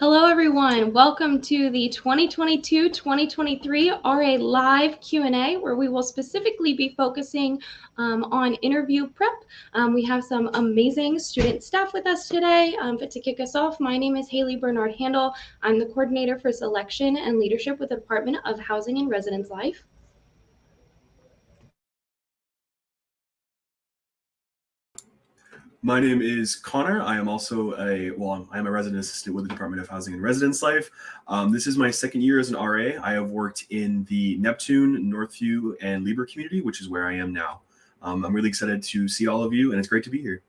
Hello, everyone. Welcome to the 2022-2023 RA Live Q&A, where we will specifically be focusing on interview prep. We have some amazing student staff with us today. But to kick us off, my name is Haley Bernard Handel. I'm the coordinator for selection and leadership with the Department of Housing and Residence Life. My name is Connor. I am also I am a resident assistant with the Department of Housing and Residence Life. This is my second year as an RA. I have worked in the Neptune, Northview, and Libra community, which is where I am now. I'm really excited to see all of you, and it's great to be here.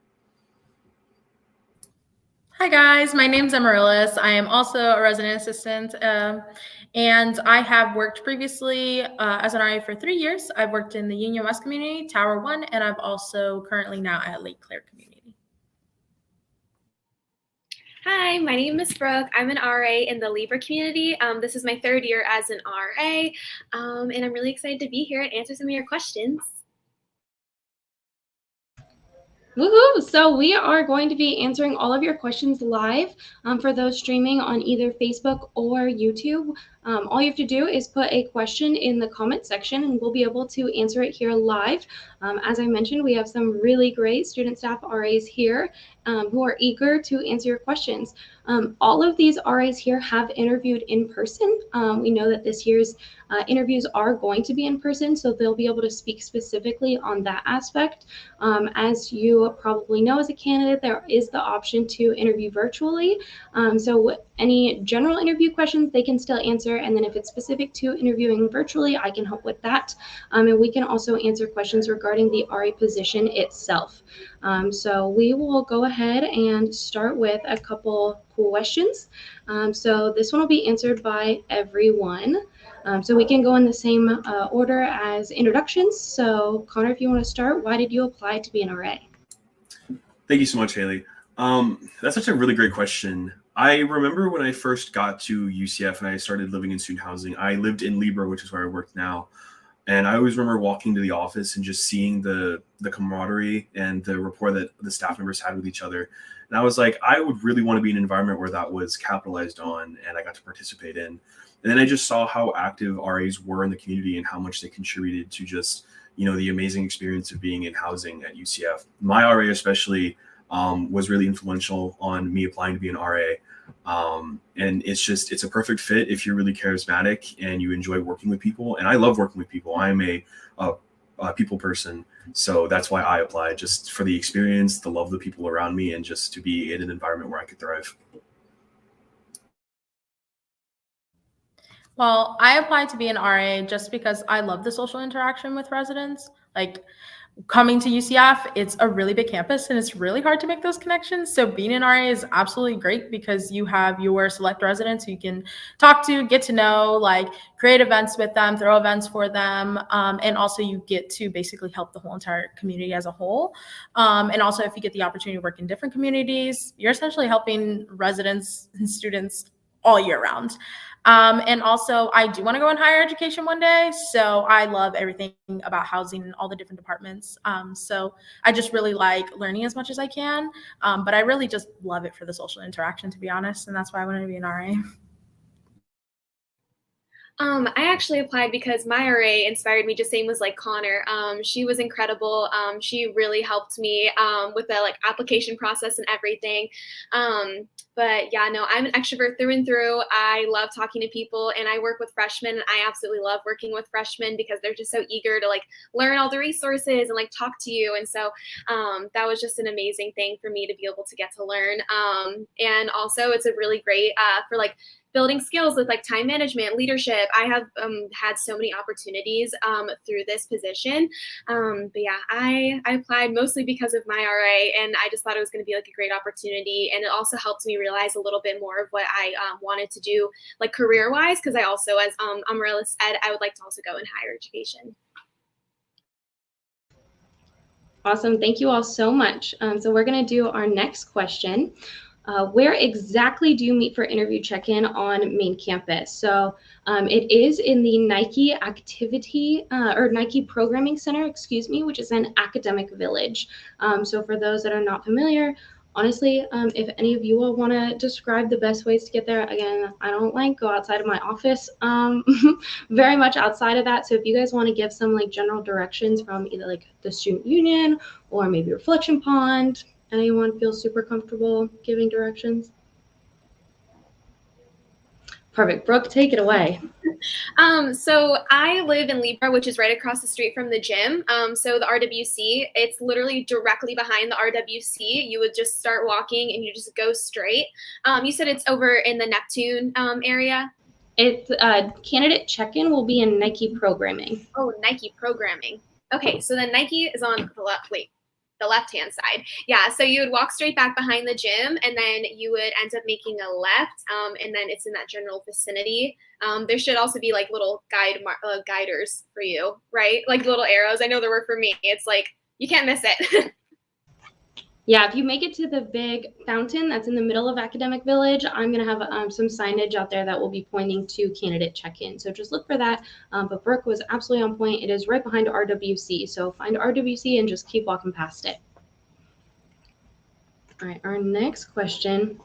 Hi guys, my name is Amaryllis. I am also a resident assistant, and I have worked previously as an RA for 3 years. I've worked in the Union West community, Tower 1, and I've also currently now at Lake Claire community. Hi, my name is Brooke. I'm an RA in the Libra community. This is my third year as an RA, and I'm really excited to be here and answer some of your questions. Woohoo! So we are going to be answering all of your questions live for those streaming on either Facebook or YouTube. All you have to do is put a question in the comment section and we'll be able to answer it here live. As I mentioned, we have some really great student staff RAs here who are eager to answer your questions. All of these RAs here have interviewed in person. We know that this year's interviews are going to be in person, so they'll be able to speak specifically on that aspect. As you probably know, as a candidate, there is the option to interview virtually. So any general interview questions they can still answer, and then if it's specific to interviewing virtually, I can help with that. And we can also answer questions regarding the RA position itself. So we will go ahead and start with a couple questions. So this one will be answered by everyone. So we can go in the same order as introductions. So Connor, if you want to start, why did you apply to be an RA? Thank you so much, Haley. That's such a really great question. I remember when I first got to UCF and I started living in student housing, I lived in Libra, which is where I work now. And I always remember walking to the office and just seeing the camaraderie and the rapport that the staff members had with each other. And I was like, I would really want to be in an environment where that was capitalized on and I got to participate in. And then I just saw how active RAs were in the community and how much they contributed to just, the amazing experience of being in housing at UCF. My RA especially was really influential on me applying to be an RA. And it's a perfect fit if you're really charismatic and you enjoy working with people. And I love working with people. I'm a people person. So that's why I applied, just for the experience, to love the people around me, and just to be in an environment where I could thrive. Well, I applied to be an RA just because I love the social interaction with residents. Like, coming to UCF, it's a really big campus and it's really hard to make those connections. So being an RA is absolutely great because you have your select residents who you can talk to, get to know, like create events with them, throw events for them. And also you get to basically help the whole entire community as a whole. And also if you get the opportunity to work in different communities, you're essentially helping residents and students all year round. And also I do want to go in higher education one day. So I love everything about housing and all the different departments. So I just really like learning as much as I can. But I really just love it for the social interaction, to be honest. And that's why I wanted to be an RA. I actually applied because my RA inspired me, just same as like Connor. She was incredible. She really helped me with the application process and everything. But yeah, no, I'm an extrovert through and through. I love talking to people, and I work with freshmen. And I absolutely love working with freshmen because they're just so eager to learn all the resources and talk to you. And so that was just an amazing thing for me to be able to get to learn. And also it's a really great for building skills with time management, leadership. I have had so many opportunities through this position. But yeah, I applied mostly because of my RA, and I just thought it was going to be a great opportunity. And it also helped me realize a little bit more of what I wanted to do career-wise, because I also, as Amaryllis said, I would like to also go in higher education. Awesome. Thank you all so much. So we're going to do our next question. Where exactly do you meet for interview check-in on main campus? So it is in the Nike Activity or Nike Programming Center, which is an academic village. So for those that are not familiar, honestly, if any of you all want to describe the best ways to get there, again, I don't like go outside of my office very much outside of that. So if you guys want to give some like general directions from either like the student union or maybe Reflection Pond, anyone feel super comfortable giving directions? Perfect. Brooke, take it away. So I live in Libra, which is right across the street from the gym. So the RWC, it's literally directly behind the RWC. You would just start walking and you just go straight. You said it's over in the Neptune area. It's candidate check-in will be in Nike programming. Oh, Nike programming. Okay, so then Nike is on the left. Wait, the left-hand side. Yeah, so you would walk straight back behind the gym, and then you would end up making a left, and then it's in that general vicinity. There should also be like little guiders for you, right? Like little arrows. I know there were for me. It's like you can't miss it. Yeah, if you make it to the big fountain that's in the middle of Academic Village, I'm going to have some signage out there that will be pointing to candidate check-in. So just look for that. But Brooke was absolutely on point. It is right behind RWC. So find RWC and just keep walking past it. All right, our next question.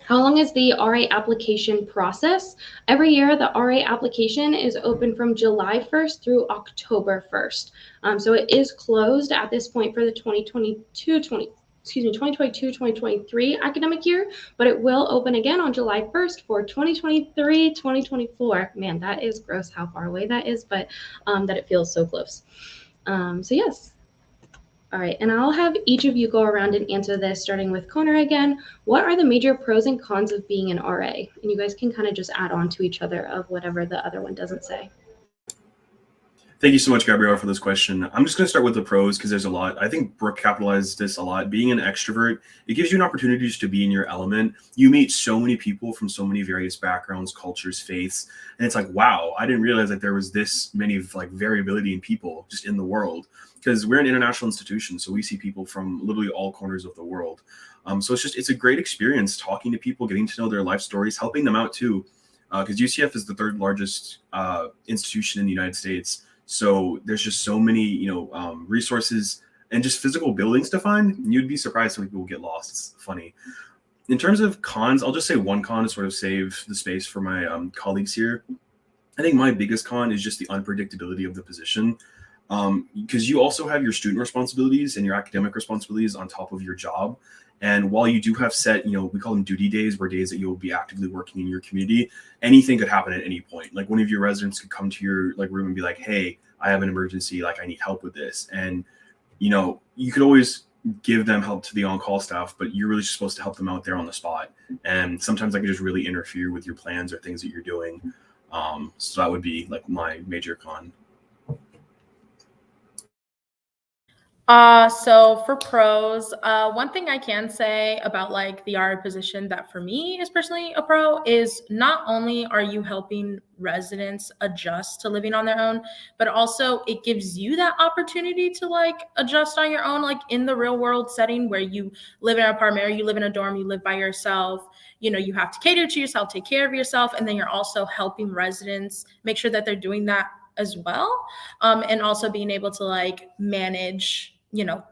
How long is the RA application process? Every year, the RA application is open from July 1st through October 1st. So it is closed at this point for the 2022-2023 academic year, but it will open again on July 1st for 2023-2024. Man, that is gross how far away that is, but that it feels so close. So yes. All right, and I'll have each of you go around and answer this, starting with Connor again. What are the major pros and cons of being an RA? And you guys can kind of just add on to each other of whatever the other one doesn't say. Thank you so much, Gabrielle, for this question. I'm just going to start with the pros because there's a lot. I think Brooke capitalized this a lot. Being an extrovert, it gives you an opportunity just to be in your element. You meet so many people from so many various backgrounds, cultures, faiths, and it's like, wow, I didn't realize that there was this many like variability in people just in the world, because we're an international institution, so we see people from literally all corners of the world. So it's a great experience talking to people, getting to know their life stories, helping them out too, because UCF is the third largest institution in the United States. So there's just so many, resources and just physical buildings to find. You'd be surprised how many people get lost. It's funny. In terms of cons, I'll just say one con to sort of save the space for my colleagues here. I think my biggest con is just the unpredictability of the position, because you also have your student responsibilities and your academic responsibilities on top of your job. And while you do have set, we call them duty days, where days that you'll be actively working in your community, anything could happen at any point. Like one of your residents could come to your room and be like, hey, I have an emergency, like I need help with this. And, you could always give them help to the on-call staff, but you're really just supposed to help them out there on the spot. And sometimes that could just really interfere with your plans or things that you're doing. So that would be like my major con. So for pros, one thing I can say about like the RA position that for me is personally a pro is not only are you helping residents adjust to living on their own, but also it gives you that opportunity to like adjust on your own, like in the real world setting where you live in an apartment or you live in a dorm, you live by yourself, you have to cater to yourself, take care of yourself, and then you're also helping residents make sure that they're doing that as well. And also being able to like manage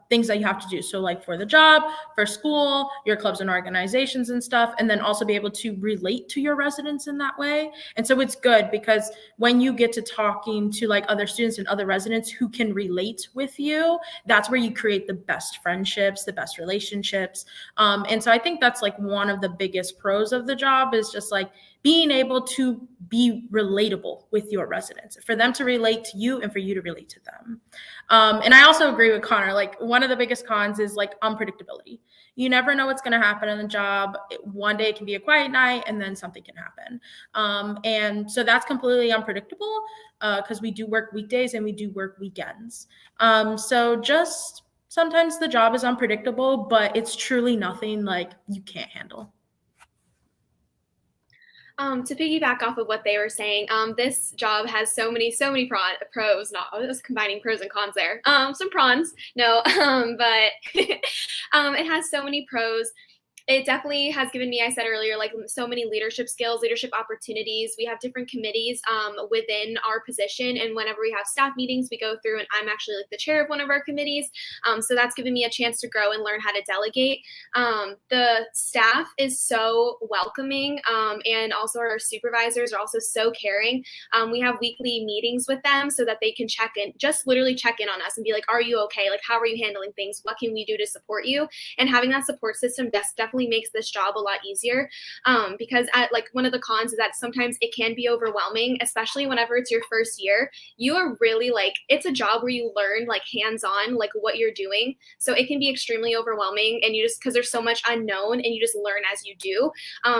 things that you have to do. So like for the job, for school, your clubs and organizations and stuff, and then also be able to relate to your residents in that way. And so it's good because when you get to talking to like other students and other residents who can relate with you, that's where you create the best friendships, the best relationships. And so I think that's like one of the biggest pros of the job is just like being able to be relatable with your residents, for them to relate to you and for you to relate to them. And I also agree with Connor, like one of the biggest cons is like unpredictability. You never know what's going to happen in the job. One day it can be a quiet night and then something can happen. And so that's completely unpredictable because we do work weekdays and we do work weekends. So just sometimes the job is unpredictable, but it's truly nothing like you can't handle. To piggyback off of what they were saying, this job has so many pros. Not I was combining pros and cons there. Some pros, no, but it has so many pros. It definitely has given me, I said earlier, like so many leadership skills, leadership opportunities. We have different committees within our position. And whenever we have staff meetings, we go through, and I'm actually like the chair of one of our committees. So that's given me a chance to grow and learn how to delegate. The staff is so welcoming, and also our supervisors are also so caring. We have weekly meetings with them so that they can check in, just literally check in on us and be like, are you okay? Like, how are you handling things? What can we do to support you? And having that support system definitely makes this job a lot easier, because like one of the cons is that sometimes it can be overwhelming, especially whenever it's your first year. You are really like, it's a job where you learn like hands-on like what you're doing, so it can be extremely overwhelming, and you just, because there's so much unknown, and you just learn as you do.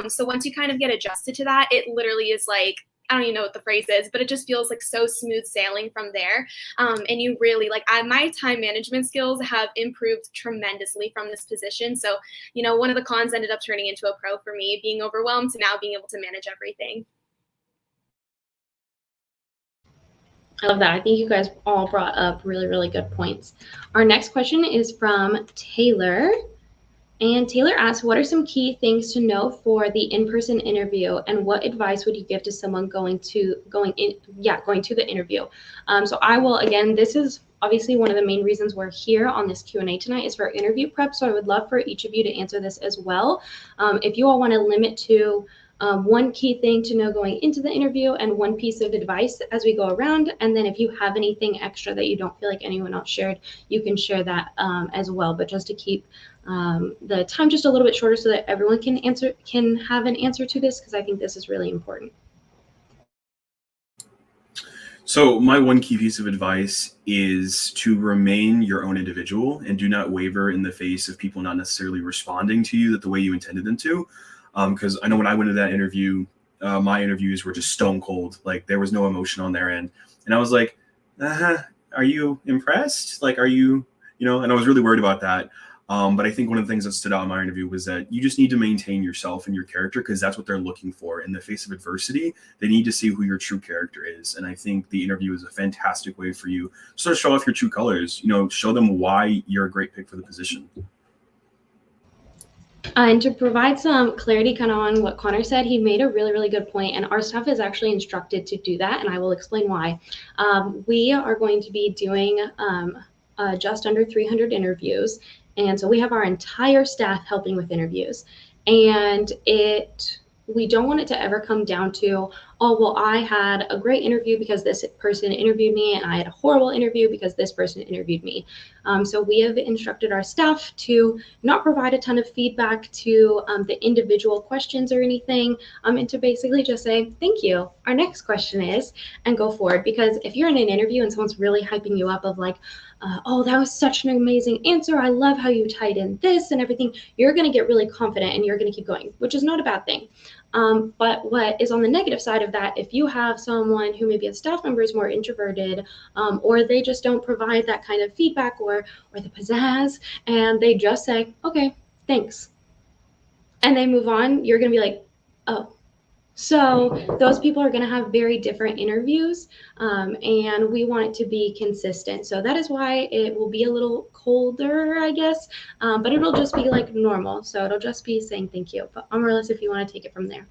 So once you kind of get adjusted to that, it literally is like, I don't even know what the phrase is, but it just feels like so smooth sailing from there. And you really like, my time management skills have improved tremendously from this position. So, one of the cons ended up turning into a pro for me, being overwhelmed to now being able to manage everything. I love that. I think you guys all brought up really, really good points. Our next question is from Taylor. And Taylor asks, what are some key things to know for the in-person interview, and what advice would you give to someone going to the interview? So I will, again, this is obviously one of the main reasons we're here on this Q&A tonight is for interview prep. So I would love for each of you to answer this as well. If you all want to limit to one key thing to know going into the interview and one piece of advice as we go around. And then if you have anything extra that you don't feel like anyone else shared, you can share that as well. But just to keep the time just a little bit shorter so that everyone can have an answer to this, because I think this is really important. So my one key piece of advice is to remain your own individual and do not waver in the face of people not necessarily responding to you the way you intended them to. Because I know when I went to that interview, my interviews were just stone cold. Like there was no emotion on their end. And I was like, are you impressed? Like, are you, and I was really worried about that. But I think one of the things that stood out in my interview was that you just need to maintain yourself and your character, because that's what they're looking for. In the face of adversity, they need to see who your true character is. And I think the interview is a fantastic way for you to sort of show off your true colors, show them why you're a great pick for the position. And to provide some clarity kind of on what Connor said, he made a really, really good point, and our staff is actually instructed to do that, and I will explain why. We are going to be doing just under 300 interviews, and so we have our entire staff helping with interviews, and we don't want it to ever come down to, oh, well, I had a great interview because this person interviewed me, and I had a horrible interview because this person interviewed me. So we have instructed our staff to not provide a ton of feedback to the individual questions or anything, and to basically just say, thank you, our next question is, and go forward. Because if you're in an interview and someone's really hyping you up of like, oh, that was such an amazing answer, I love how you tied in this and everything, you're going to get really confident and you're going to keep going, which is not a bad thing. But what is on the negative side of that, if you have someone who maybe a staff member is more introverted, or they just don't provide that kind of feedback or the pizzazz, and they just say, okay, thanks, and they move on, you're going to be like, oh. So those people are going to have very different interviews, and we want it to be consistent. So that is why it will be a little colder, I guess, but it'll just be like normal. So it'll just be saying thank you. But Amaryllis, if you want to take it from there.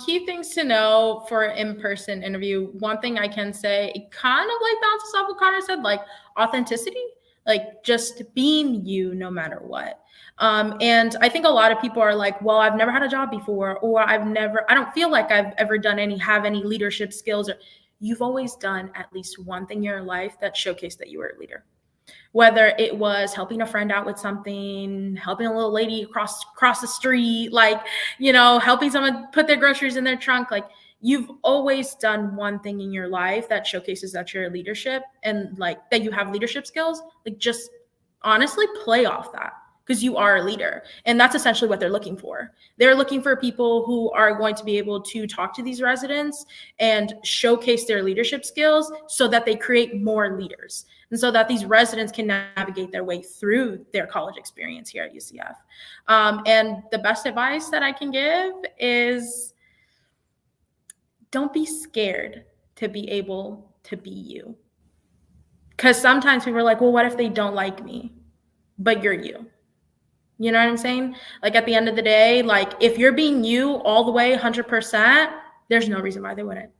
Key things to know for in-person interview. One thing I can say, it kind of like bounces off what Connor said, like authenticity, like just being you no matter what. And I think a lot of people are like, well, I've never had a job before, or I don't feel like I've ever have any leadership skills. Or you've always done at least one thing in your life that showcased that you were a leader. Whether it was helping a friend out with something, helping a little lady cross the street, like, helping someone put their groceries in their trunk, like you've always done one thing in your life that showcases that you're leadership and like that you have leadership skills. Like just honestly play off that, because you are a leader. And that's essentially what they're looking for. They're looking for people who are going to be able to talk to these residents and showcase their leadership skills so that they create more leaders, and so that these residents can navigate their way through their college experience here at UCF. And the best advice that I can give is don't be scared to be able to be you. Because sometimes people are like, well, what if they don't like me? But you're you. You know what I'm saying? Like at the end of the day, like if you're being you all the way 100%, there's no reason why they wouldn't.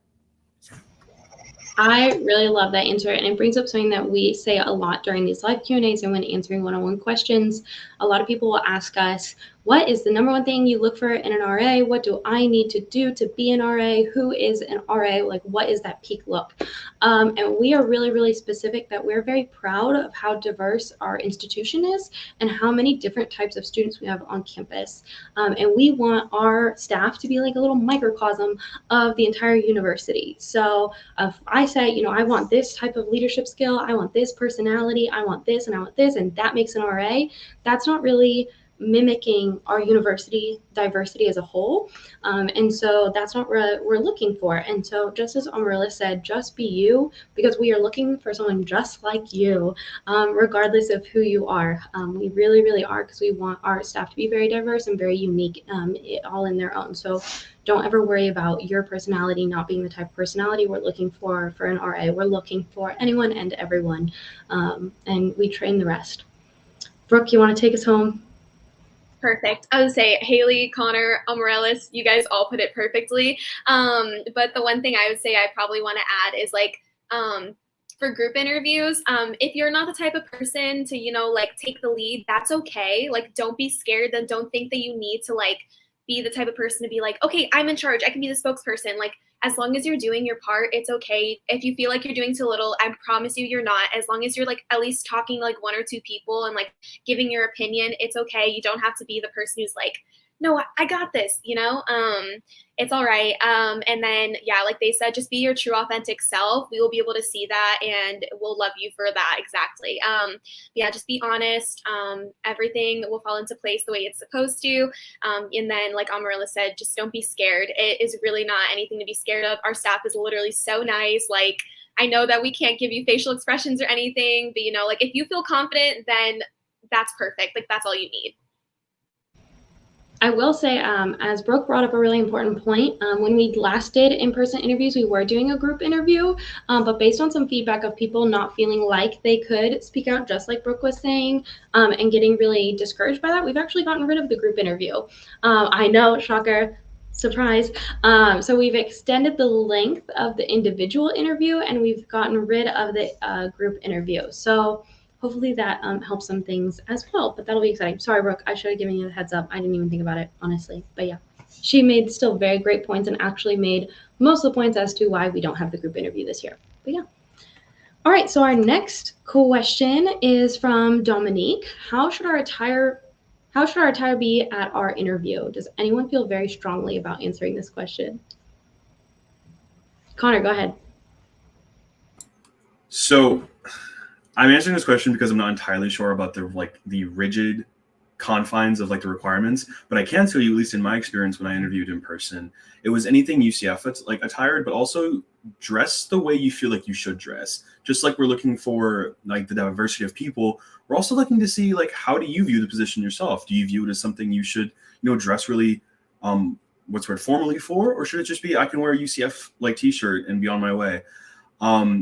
I really love that answer, and it brings up something that we say a lot during these live Q&As and when answering one-on-one questions. A lot of people will ask us, what is the number one thing you look for in an RA? What do I need to do to be an RA? Who is an RA? Like, what is that peak look? And we are really, really specific that we're very proud of how diverse our institution is and how many different types of students we have on campus. And we want our staff to be like a little microcosm of the entire university. So if I say, you know, I want this type of leadership skill, I want this personality, I want this, and I want this, and that makes an RA, that's not really mimicking our university diversity as a whole. And so that's not what we're looking for. And so just as Amarilla said, just be you, because we are looking for someone just like you, regardless of who you are. We really, really are, because we want our staff to be very diverse and very unique, all in their own. So don't ever worry about your personality not being the type of personality we're looking for an RA. We're looking for anyone and everyone, and we train the rest. Brooke, you want to take us home? Perfect. I would say Haley, Connor, Amarellis, you guys all put it perfectly. But the one thing I would say I probably want to add is like, for group interviews, if you're not the type of person to, you know, like take the lead, that's okay. Like, don't be scared. Then don't think that you need to like be the type of person to be like, okay, I'm in charge, I can be the spokesperson. Like, as long as you're doing your part, it's okay. If you feel like you're doing too little, I promise you you're not. As long as you're like at least talking to like one or two people and like giving your opinion, it's okay. You don't have to be the person who's like, no, I got this, you know? It's all right. And then, yeah, like they said, just be your true authentic self. We will be able to see that and we'll love you for that. Exactly. Yeah, just be honest. Everything will fall into place the way it's supposed to. And then, like Amarilla said, just don't be scared. It is really not anything to be scared of. Our staff is literally so nice. Like, I know that we can't give you facial expressions or anything, but you know, like if you feel confident, then that's perfect. Like, that's all you need. I will say, as Brooke brought up a really important point, when we last did in-person interviews, we were doing a group interview, but based on some feedback of people not feeling like they could speak out, just like Brooke was saying, and getting really discouraged by that, we've actually gotten rid of the group interview. I know, shocker, surprise. So we've extended the length of the individual interview, and we've gotten rid of the group interview. So hopefully that helps some things as well, but that'll be exciting. Sorry, Brooke, I should have given you the heads up. I didn't even think about it, honestly. But yeah, she made still very great points and actually made most of the points as to why we don't have the group interview this year. But yeah. All right, so our next question is from Dominique. How should our attire be at our interview? Does anyone feel very strongly about answering this question? Connor, go ahead. So I'm answering this question because I'm not entirely sure about the rigid confines of like the requirements, but I can tell you, at least in my experience when I interviewed in person, it was anything UCF that's like attired, but also dress the way you feel like you should dress. Just like we're looking for like the diversity of people, we're also looking to see like, how do you view the position yourself? Do you view it as something you should, you know, dress really formally for, or should it just be I can wear a UCF like t-shirt and be on my way? I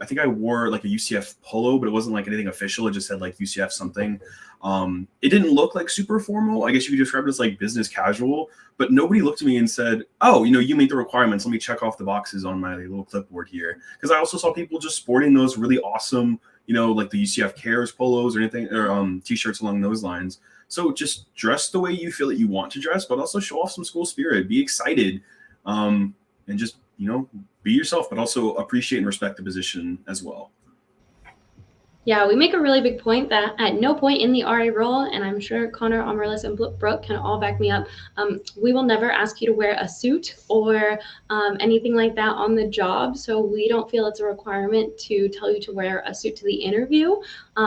think I wore like a UCF polo, but it wasn't like anything official. It just said like UCF something. It didn't look like super formal. I guess you could describe it as like business casual, but nobody looked at me and said, oh, you know, you meet the requirements. Let me check off the boxes on my little clipboard here. Because I also saw people just sporting those really awesome, you know, like the UCF Cares polos or anything, or t-shirts along those lines. So just dress the way you feel that you want to dress, but also show off some school spirit, be excited, and just, you know, be yourself, but also appreciate and respect the position as well. Yeah, we make a really big point that at no point in the RA role, and I'm sure Connor, Amaryllis, and Brooke can all back me up, we will never ask you to wear a suit or anything like that on the job. So we don't feel it's a requirement to tell you to wear a suit to the interview.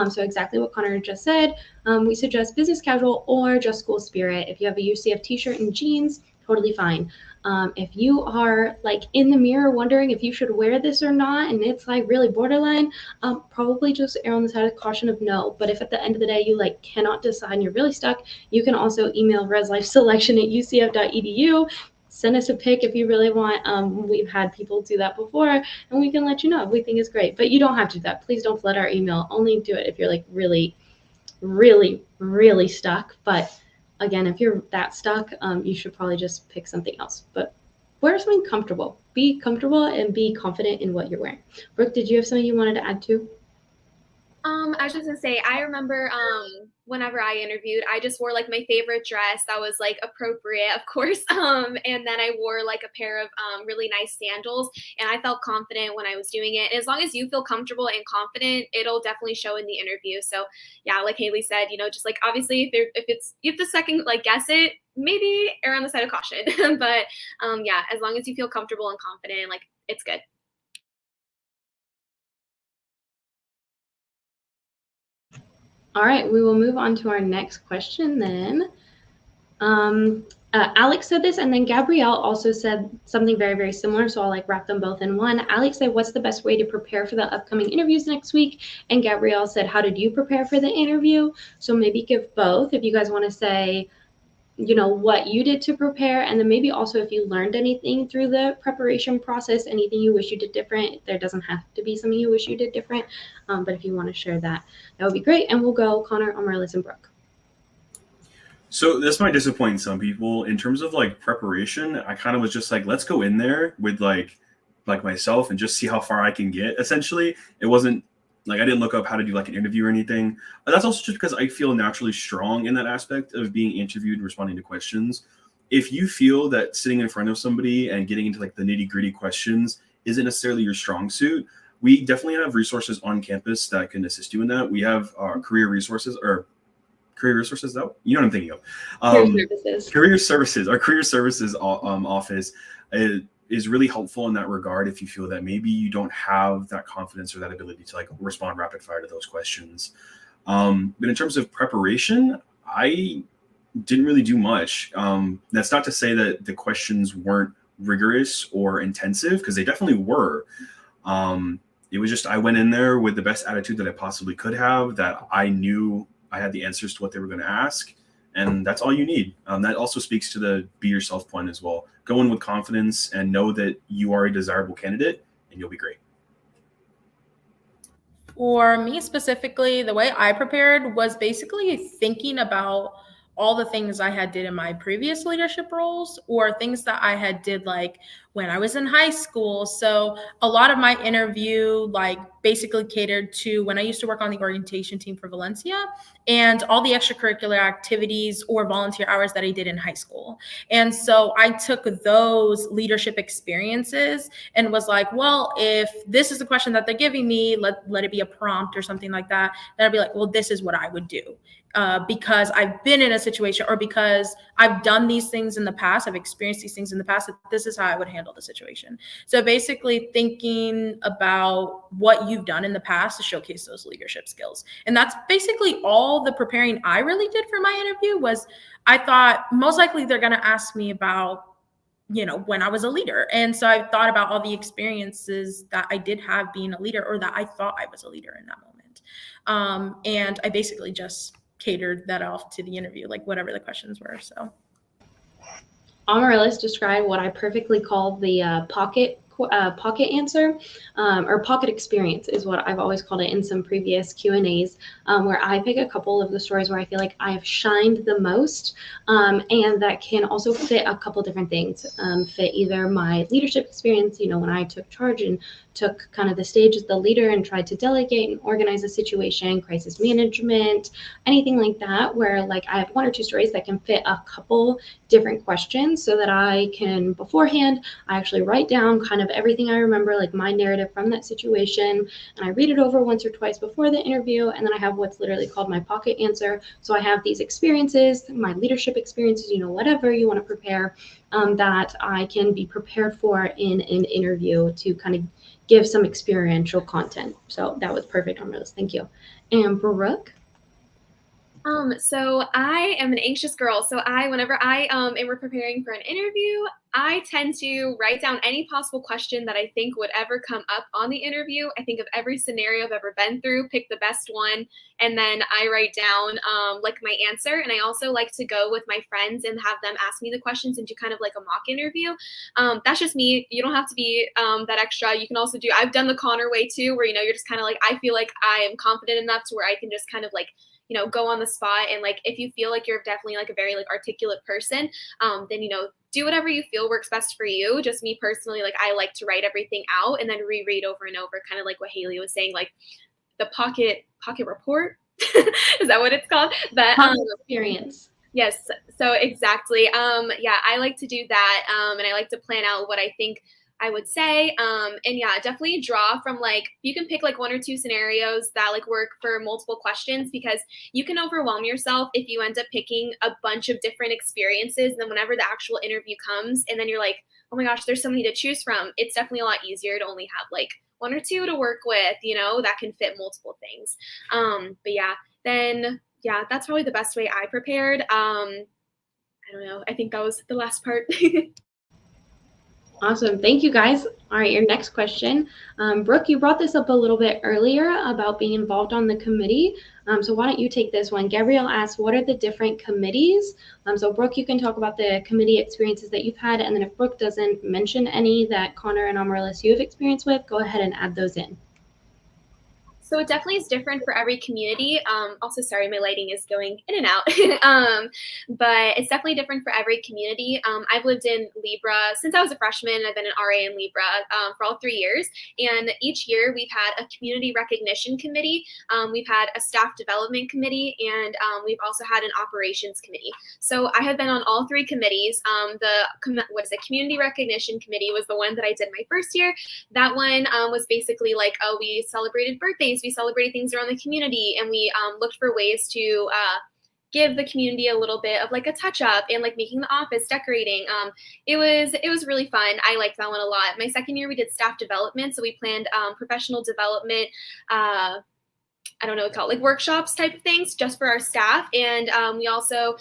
So exactly what Connor just said, we suggest business casual or just school spirit. If you have a UCF t-shirt and jeans, totally fine. If you are like in the mirror wondering if you should wear this or not, and it's like really borderline, probably just err on the side of caution of no. But if at the end of the day you like cannot decide and you're really stuck, you can also email reslifeselection@ucf.edu. Send us a pic if you really want. We've had people do that before, and we can let you know if we think it's great. But you don't have to do that. Please don't flood our email. Only do it if you're like really really, really stuck. But again, if you're that stuck, you should probably just pick something else. But wear something comfortable. Be comfortable and be confident in what you're wearing. Brooke, did you have something you wanted to add to? I was just gonna say, I remember whenever I interviewed, I just wore like my favorite dress that was like appropriate, of course. And then I wore like a pair of really nice sandals, and I felt confident when I was doing it. And as long as you feel comfortable and confident, it'll definitely show in the interview. So yeah, like Haley said, just like obviously if you have to second like guess it, maybe err on the side of caution. But yeah, as long as you feel comfortable and confident, like it's good. All right, we will move on to our next question then. Alex said this, and then Gabrielle also said something very, very similar. So I'll like wrap them both in one. Alex said, "What's the best way to prepare for the upcoming interviews next week?" And Gabrielle said, "How did you prepare for the interview?" So maybe give both if you guys want to say, what you did to prepare, and then maybe also if you learned anything through the preparation process, anything you wish you did different. There doesn't have to be something you wish you did different, but if you want to share that, that would be great. And we'll go Connor, Amaryllis, and Brooke. So this might disappoint some people in terms of like preparation. I kind of was just like, let's go in there with like myself and just see how far I can get. Essentially, it wasn't like I didn't look up how to do like an interview or anything. But that's also just because I feel naturally strong in that aspect of being interviewed and responding to questions. If you feel that sitting in front of somebody and getting into like the nitty gritty questions isn't necessarily your strong suit, we definitely have resources on campus that can assist you in that. We have our career resources though, you know what I'm thinking of. Career services. Our career services office is really helpful in that regard. If you feel that maybe you don't have that confidence or that ability to like respond rapid fire to those questions. But in terms of preparation, I didn't really do much. That's not to say that the questions weren't rigorous or intensive, because they definitely were. It was just I went in there with the best attitude that I possibly could have, that I knew I had the answers to what they were going to ask, and that's all you need. That also speaks to the be yourself point as well. Go in with confidence and know that you are a desirable candidate, and you'll be great. For me specifically, the way I prepared was basically thinking about all the things I had did in my previous leadership roles, or things that I had did like when I was in high school. So a lot of my interview like basically catered to when I used to work on the orientation team for Valencia, and all the extracurricular activities or volunteer hours that I did in high school. And so I took those leadership experiences and was like, well, if this is the question that they're giving me, let it be a prompt or something like that. Then I'd be like, well, this is what I would do. Because I've been in a situation, or because I've done these things in the past, I've experienced these things in the past, that this is how I would handle the situation. So basically thinking about what you've done in the past to showcase those leadership skills. And that's basically all the preparing I really did for my interview. Was I thought most likely they're going to ask me about when I was a leader. And so I thought about all the experiences that I did have being a leader, or that I thought I was a leader in that moment. And I basically just catered that off to the interview, like whatever the questions were. So Amaryllis described what I perfectly call the pocket answer, or pocket experience is what I've always called it in some previous Q&As, where I pick a couple of the stories where I feel like I have shined the most, and that can also fit a couple different things. Fit either my leadership experience, when I took charge and took kind of the stage as the leader and tried to delegate and organize a situation, crisis management, anything like that, where like I have one or two stories that can fit a couple different questions, so that I can beforehand, I actually write down kind of everything I remember, like my narrative from that situation, and I read it over once or twice before the interview, and then I have what's literally called my pocket answer. So I have these experiences, my leadership experiences, whatever you want to prepare, that I can be prepared for in an interview to kind of give some experiential content. So that was perfect on those. Thank you. And Brooke? So I am an anxious girl. So whenever I am preparing for an interview, I tend to write down any possible question that I think would ever come up on the interview. I think of every scenario I've ever been through, pick the best one, and then I write down like my answer. And I also like to go with my friends and have them ask me the questions and do kind of like a mock interview. That's just me. You don't have to be that extra. You can also do, I've done the Connor way too, where, you're just kind of like, I feel like I am confident enough to where I can just kind of like, go on the spot. And like, if you feel like you're definitely like a very like articulate person, then, do whatever you feel works best for you. Just me personally, like I like to write everything out and then reread over and over, kind of like what Haley was saying, like the pocket report. Is that what it's called? But experience. Yes. So exactly. Yeah, I like to do that. And I like to plan out what I think I would say. And yeah, definitely draw from like, you can pick like one or two scenarios that like work for multiple questions, because you can overwhelm yourself if you end up picking a bunch of different experiences. And then whenever the actual interview comes and then you're like, oh my gosh, there's so many to choose from. It's definitely a lot easier to only have like one or two to work with, that can fit multiple things. But yeah, then yeah, that's probably the best way I prepared. I don't know. I think that was the last part. Awesome. Thank you, guys. All right, your next question. Brooke, you brought this up a little bit earlier about being involved on the committee. So why don't you take this one? Gabrielle asked, what are the different committees? So Brooke, you can talk about the committee experiences that you've had. And then if Brooke doesn't mention any that Connor and Amaryllis you have experience with, go ahead and add those in. So it definitely is different for every community. Also, sorry, my lighting is going in and out. But it's definitely different for every community. I've lived in Libra since I was a freshman. I've been an RA in Libra for all 3 years. And each year we've had a community recognition committee. We've had a staff development committee, and we've also had an operations committee. So I have been on all 3 committees. The community recognition committee was the one that I did my first year. That one was basically like, we celebrated birthdays, we celebrated things around the community, and we looked for ways to give the community a little bit of like a touch up and like making the office, decorating. It was really fun. I liked that one a lot. My second year we did staff development, so we planned professional development. I don't know what to call it, like workshops type of things just for our staff. And we also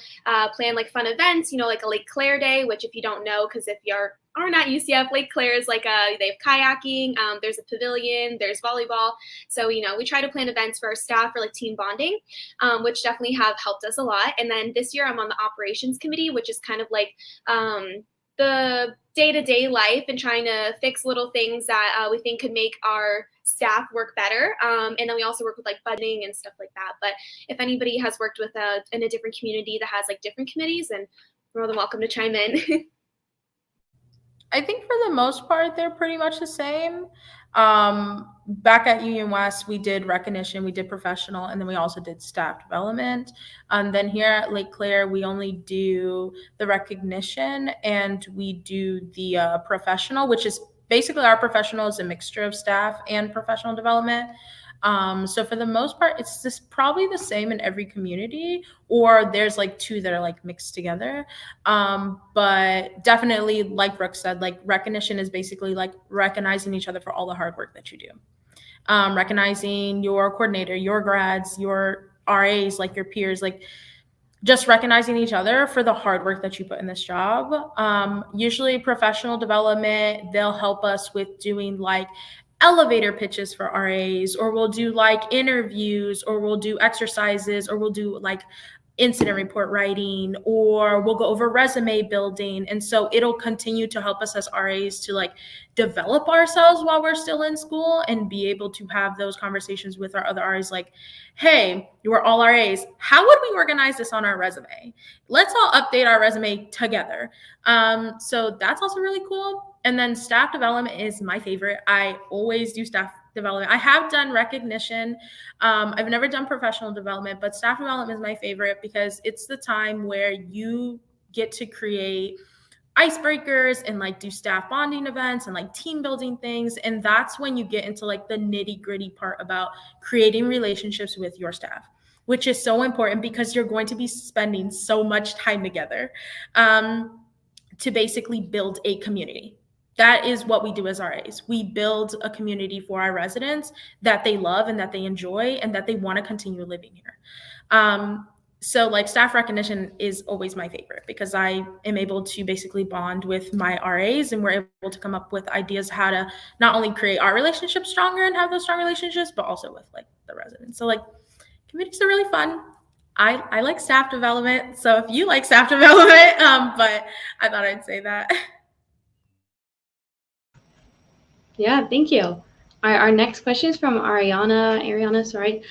plan like fun events, like a Lake Claire Day, which if you don't know, because if you're not UCF, Lake Claire is like they have kayaking, there's a pavilion, there's volleyball. So, we try to plan events for our staff for like team bonding, which definitely have helped us a lot. And then this year I'm on the operations committee, which is kind of like the day-to-day life and trying to fix little things that we think could make our staff work better. And then we also work with like budgeting and stuff like that. But if anybody has worked with in a different community that has like different committees, then you're more than welcome to chime in. I think for the most part, they're pretty much the same. Back at Union West, we did recognition, we did professional, and then we also did staff development. And then here at Lake Claire, we only do the recognition and we do the professional, which is basically our professional is a mixture of staff and professional development. So for the most part, it's just probably the same in every community, or there's like 2 that are like mixed together. But definitely, like Brooke said, like recognition is basically like recognizing each other for all the hard work that you do. Recognizing your coordinator, your grads, your RAs, like your peers, like just recognizing each other for the hard work that you put in this job. Usually professional development, they'll help us with doing like elevator pitches for RAs, or we'll do like interviews, or we'll do exercises, or we'll do like incident report writing, or we'll go over resume building. And so it'll continue to help us as RAs to like develop ourselves while we're still in school and be able to have those conversations with our other RAs like, hey, we're all RAs. How would we organize this on our resume? Let's all update our resume together. So that's also really cool. And then staff development is my favorite. I always do staff development. I have done recognition. I've never done professional development, but staff development is my favorite because it's the time where you get to create icebreakers and like do staff bonding events and like team building things. And that's when you get into like the nitty gritty part about creating relationships with your staff, which is so important because you're going to be spending so much time together to basically build a community. That is what we do as RAs. We build a community for our residents that they love and that they enjoy and that they want to continue living here. So like staff recognition is always my favorite because I am able to basically bond with my RAs, and we're able to come up with ideas how to not only create our relationship stronger and have those strong relationships, but also with like the residents. So like committees are really fun. I like staff development. So if you like staff development, but I thought I'd say that. Yeah, thank you. Our next question is from Ariana, sorry.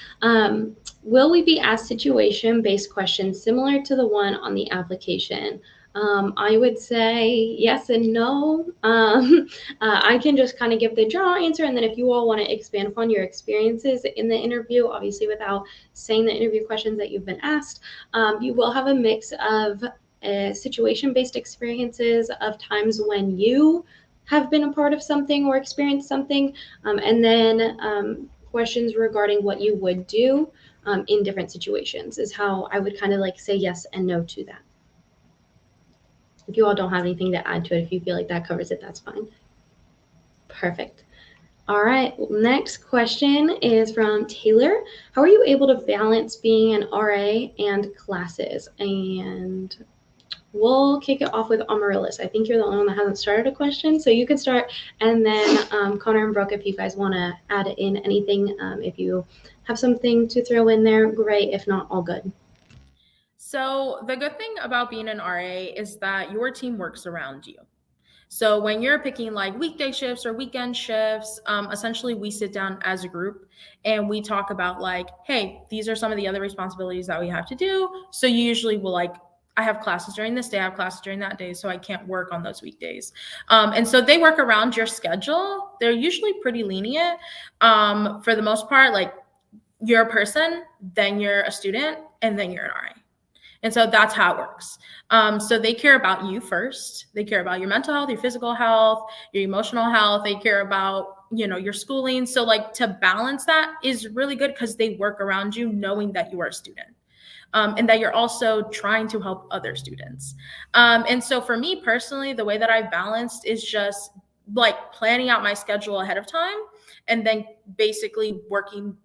Will we be asked situation-based questions similar to the one on the application? I would say yes and no. I can just kind of give the general answer, and then if you all want to expand upon your experiences in the interview, obviously without saying the interview questions that you've been asked, you will have a mix of situation-based experiences of times when you have been a part of something or experienced something, and then questions regarding what you would do in different situations is how I would kind of like say yes and no to that. If you all don't have anything to add to it, if you feel like that covers it, that's fine. Perfect. All right, next question is from Taylor. How are you able to balance being an RA and classes? And we'll kick it off with Amaryllis. I think you're the only one that hasn't started a question, so you could start, and then Connor and Brooke, if you guys want to add in anything, if you have something to throw in there, great. If not, all good. So the good thing about being an RA is that your team works around you. So when you're picking like weekday shifts or weekend shifts, essentially we sit down as a group and we talk about like, hey, these are some of the other responsibilities that we have to do. So you usually will like, I have classes during this day, I have classes during that day, so I can't work on those weekdays. And so they work around your schedule. They're usually pretty lenient for the most part. Like you're a person, then you're a student, and then you're an RA. And so that's how it works. So they care about you first. They care about your mental health, your physical health, your emotional health. They care about, you know, your schooling. So like to balance that is really good because they work around you knowing that you are a student. And that you're also trying to help other students. And so for me personally, the way that I've balanced is just like planning out my schedule ahead of time and then basically working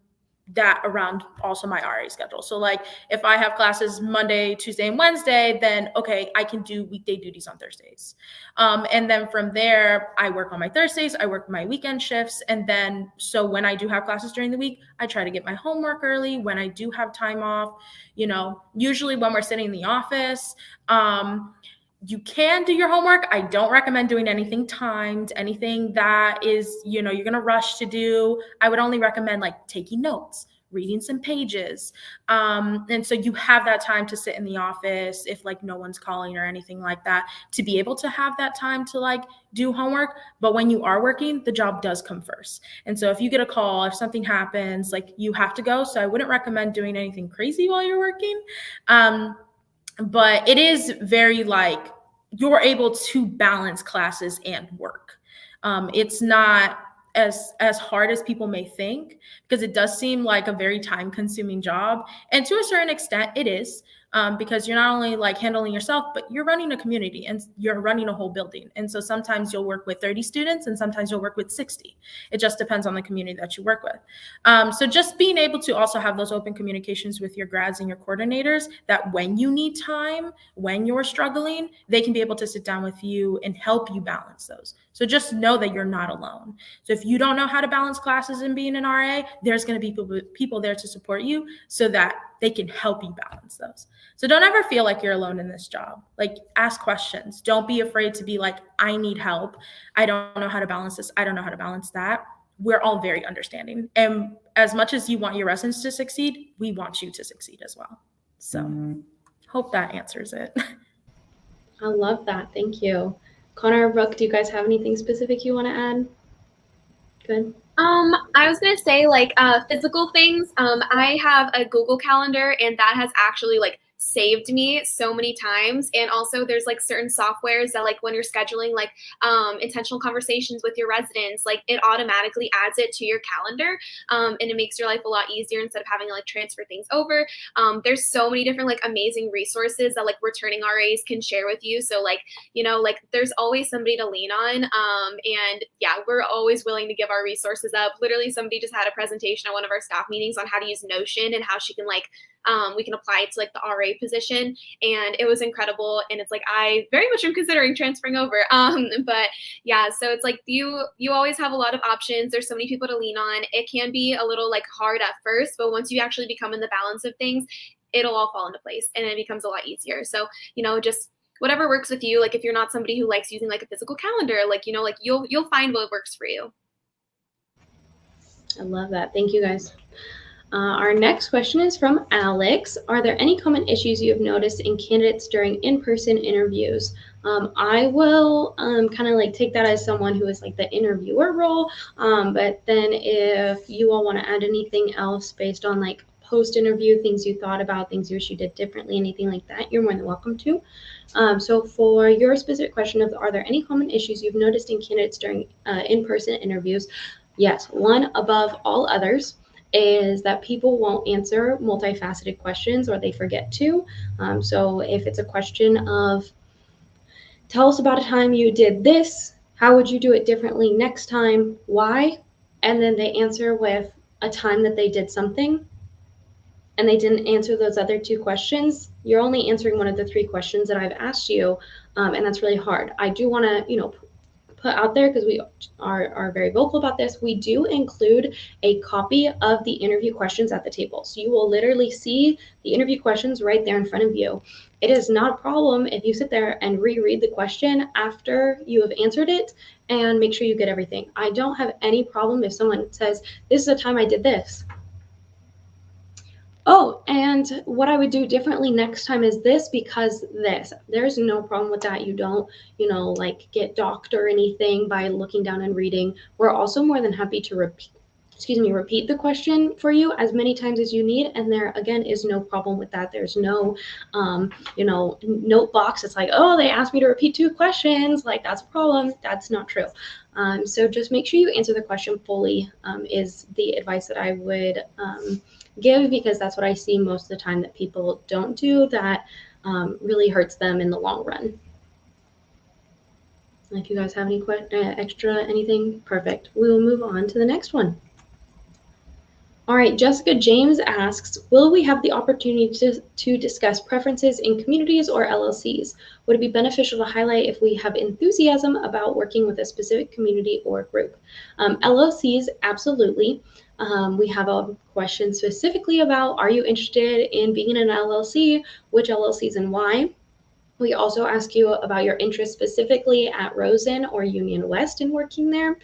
that around also my RA schedule. So like if I have classes Monday, Tuesday, and Wednesday, then okay, I can do weekday duties on Thursdays. And then from there, I work on my Thursdays, I work my weekend shifts. And then so when I do have classes during the week, I try to get my homework early. When I do have time off, you know, usually when we're sitting in the office, you can do your homework. I don't recommend doing anything timed, anything that is, you know, you're going to rush to do. I would only recommend like taking notes, reading some pages. And so you have that time to sit in the office if like no one's calling or anything like that, to be able to have that time to like do homework. But when you are working, the job does come first. And so if you get a call, if something happens, like you have to go. So I wouldn't recommend doing anything crazy while you're working. But it is very like you're able to balance classes and work. It's not as hard as people may think because it does seem like a very time consuming job, and to a certain extent it is, because you're not only like handling yourself, but you're running a community and you're running a whole building. And so sometimes you'll work with 30 students and sometimes you'll work with 60. It just depends on the community that you work with. So just being able to also have those open communications with your grads and your coordinators, that when you need time, when you're struggling, they can be able to sit down with you and help you balance those. So just know that you're not alone. So if you don't know how to balance classes and being an RA, there's going to be people there to support you so that they can help you balance those. So don't ever feel like you're alone in this job. Like ask questions. Don't be afraid to be like, I need help. I don't know how to balance this. I don't know how to balance that. We're all very understanding. And as much as you want your residents to succeed, we want you to succeed as well. So hope that answers it. I love that. Thank you. Connor, Brooke, do you guys have anything specific you want to add? Good. I was gonna say like physical things. I have a Google Calendar, and that has actually like saved me so many times. And also there's like certain softwares that like when you're scheduling like intentional conversations with your residents, like it automatically adds it to your calendar, and it makes your life a lot easier instead of having to like transfer things over. There's so many different like amazing resources that like returning RAs can share with you. So like, you know, like there's always somebody to lean on. And yeah, we're always willing to give our resources up. Literally somebody just had a presentation at one of our staff meetings on how to use Notion and how she can like we can apply to like the RA position. And it was incredible. And it's like, I very much am considering transferring over. But yeah, so it's like you always have a lot of options. There's so many people to lean on. It can be a little like hard at first, but once you actually become in the balance of things, it'll all fall into place and it becomes a lot easier. So, just whatever works with you. Like if you're not somebody who likes using like a physical calendar, like, like you'll find what works for you. I love that. Thank you guys. Our next question is from Alex. Are there any common issues you have noticed in candidates during in-person interviews? I will kind of like take that as someone who is like the interviewer role. But then if you all want to add anything else based on like post-interview, things you thought about, things you wish you did differently, anything like that, you're more than welcome to. So for your specific question of are there any common issues you've noticed in candidates during in-person interviews? Yes, one above all others is that people won't answer multifaceted questions or they forget to. So if it's a question of, tell us about a time you did this, how would you do it differently next time, why? And then they answer with a time that they did something and they didn't answer those other two questions, you're only answering one of the three questions that I've asked you, and that's really hard. I do want to, put out there, because we are very vocal about this, we do include a copy of the interview questions at the table. So you will literally see the interview questions right there in front of you. It is not a problem if you sit there and reread the question after you have answered it and make sure you get everything. I don't have any problem if someone says, this is the time I did this. Oh, and what I would do differently next time is this because this. There's no problem with that. You don't, like get docked or anything by looking down and reading. We're also more than happy to repeat the question for you as many times as you need. And there, again, is no problem with that. There's no, note box. It's like, oh, they asked me to repeat two questions. Like, that's a problem. That's not true. So just make sure you answer the question fully is the advice that I would give, because that's what I see most of the time that people don't do that really hurts them in the long run. If you guys have any extra anything, perfect. We will move on to the next one. All right, Jessica James asks, will we have the opportunity to discuss preferences in communities or LLCs? Would it be beneficial to highlight if we have enthusiasm about working with a specific community or group? LLCs, absolutely. We have a question specifically about, are you interested in being in an LLC? Which LLCs and why? We also ask you about your interest specifically at Rosen or Union West in working there.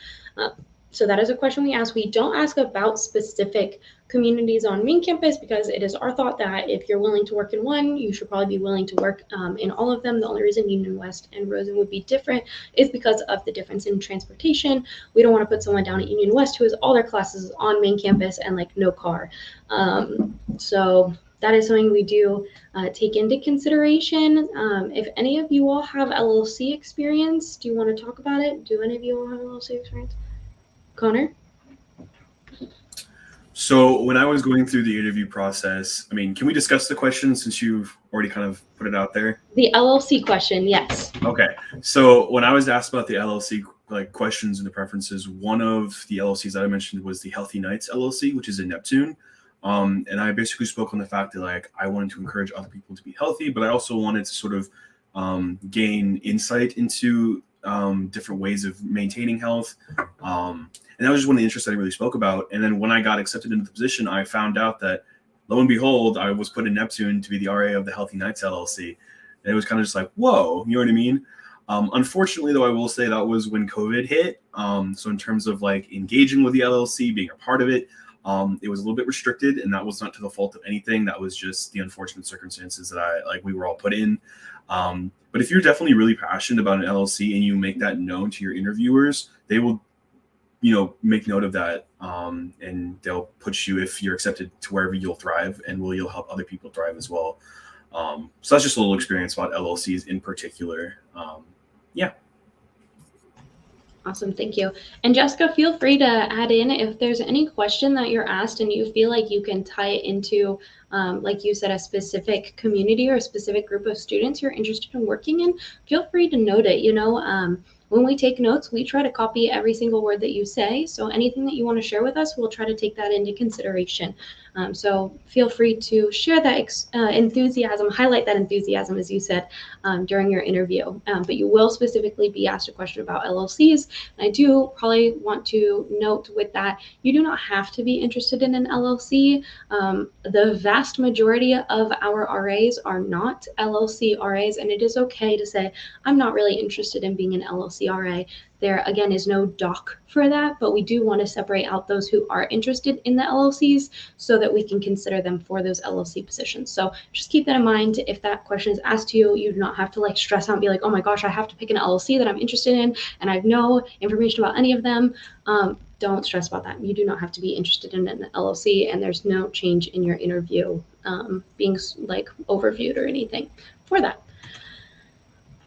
So that is a question we ask. We don't ask about specific communities on main campus because it is our thought that if you're willing to work in one, you should probably be willing to work in all of them. The only reason Union West and Rosen would be different is because of the difference in transportation. We don't want to put someone down at Union West who has all their classes on main campus and like no car. So that is something we do take into consideration. If any of you all have LLC experience, do you want to talk about it? Do any of you all have LLC experience? Connor? So when I was going through the interview process, can we discuss the question since you've already kind of put it out there? The LLC question, yes. Okay. So when I was asked about the LLC questions and the preferences, one of the LLCs that I mentioned was the Healthy Nights LLC, which is in Neptune. And I basically spoke on the fact that I wanted to encourage other people to be healthy, but I also wanted to sort of gain insight into different ways of maintaining health. And that was just one of the interests that I really spoke about. And then when I got accepted into the position, I found out that lo and behold, I was put in Neptune to be the RA of the Healthy Nights LLC. And it was kind of just like, whoa, you know what I mean? Unfortunately, though, I will say that was when COVID hit. So in terms of engaging with the LLC, being a part of it, it was a little bit restricted, and that was not to the fault of anything. That was just the unfortunate circumstances that we were all put in. But if you're definitely really passionate about an LLC and you make that known to your interviewers, they will, make note of that, and they'll put you, if you're accepted, to wherever you'll thrive, and you'll help other people thrive as well. So that's just a little experience about LLCs in particular. Yeah. Awesome, thank you. And Jessica, feel free to add in if there's any question that you're asked and you feel like you can tie it into, like you said, a specific community or a specific group of students you're interested in working in. Feel free to note it. When we take notes, we try to copy every single word that you say. So anything that you want to share with us, we'll try to take that into consideration. So feel free to share that enthusiasm, highlight that enthusiasm, as you said, during your interview. But you will specifically be asked a question about LLCs. And I do probably want to note with that, you do not have to be interested in an LLC. The vast majority of our RAs are not LLC RAs, and it is okay to say, I'm not really interested in being an LLC RA. There, again, is no doc for that, but we do want to separate out those who are interested in the LLCs so that we can consider them for those LLC positions. So just keep that in mind. If that question is asked to you, you do not have to like stress out and be like, oh my gosh, I have to pick an LLC that I'm interested in and I have no information about any of them. Don't stress about that. You do not have to be interested in an LLC, and there's no change in your interview being like overviewed or anything for that.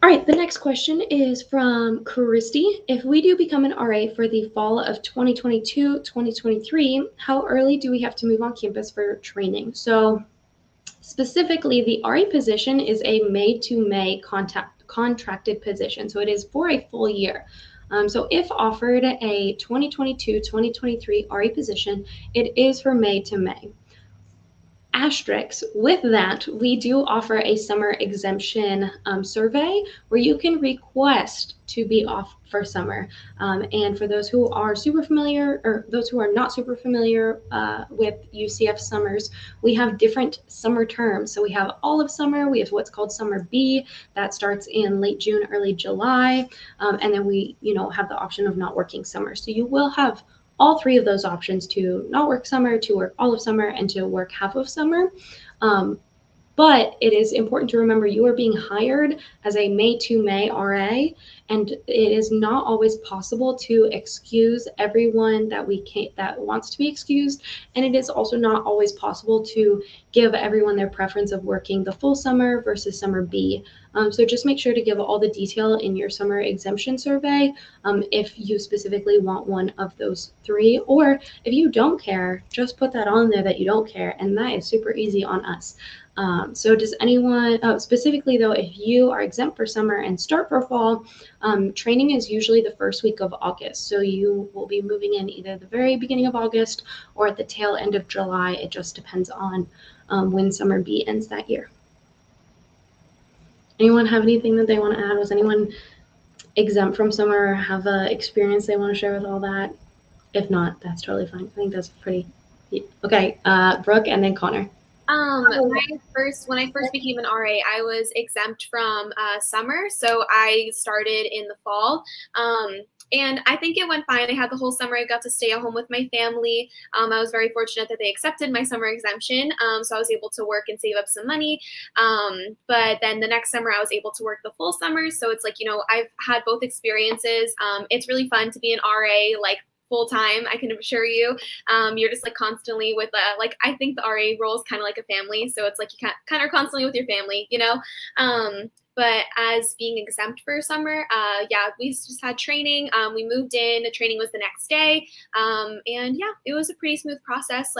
All right, the next question is from Christy. If we do become an RA for the fall of 2022-2023, how early do we have to move on campus for training? So specifically, the RA position is a May to May contracted position. So it is for a full year. So if offered a 2022-2023 RA position, it is for May to May. Asterisks with that, we do offer a summer exemption survey where you can request to be off for summer. And for those who are super familiar, or those who are not super familiar with UCF summers, we have different summer terms. So we have all of summer, we have what's called summer B, that starts in late June, early July, and then we, have the option of not working summer. So you will have all three of those options: to not work summer, to work all of summer, and to work half of summer. But it is important to remember you are being hired as a May to May RA, and it is not always possible to excuse everyone that wants to be excused, and it is also not always possible to give everyone their preference of working the full summer versus summer B. So just make sure to give all the detail in your summer exemption survey if you specifically want one of those three, or if you don't care, just put that on there that you don't care, and that is super easy on us. So does anyone, specifically though, if you are exempt for summer and start for fall, training is usually the first week of August. So you will be moving in either the very beginning of August or at the tail end of July. It just depends on when summer B ends that year. Anyone have anything that they want to add? Was anyone exempt from summer or have an experience they want to share with all that? If not, that's totally fine. I think that's pretty, okay. Brooke and then Connor. When I first became an RA, I was exempt from summer, so I started in the fall. And I think it went fine. I had the whole summer. I got to stay at home with my family. I was very fortunate that they accepted my summer exemption, so I was able to work and save up some money. But then the next summer, I was able to work the full summer. So it's like, I've had both experiences. It's really fun to be an RA, like, full time. I can assure you, you're just like constantly with I think the RA role is kind of like a family. So it's like you kind of constantly with your family, but as being exempt for summer, we just had training. We moved in, the training was the next day. And yeah, it was a pretty smooth process.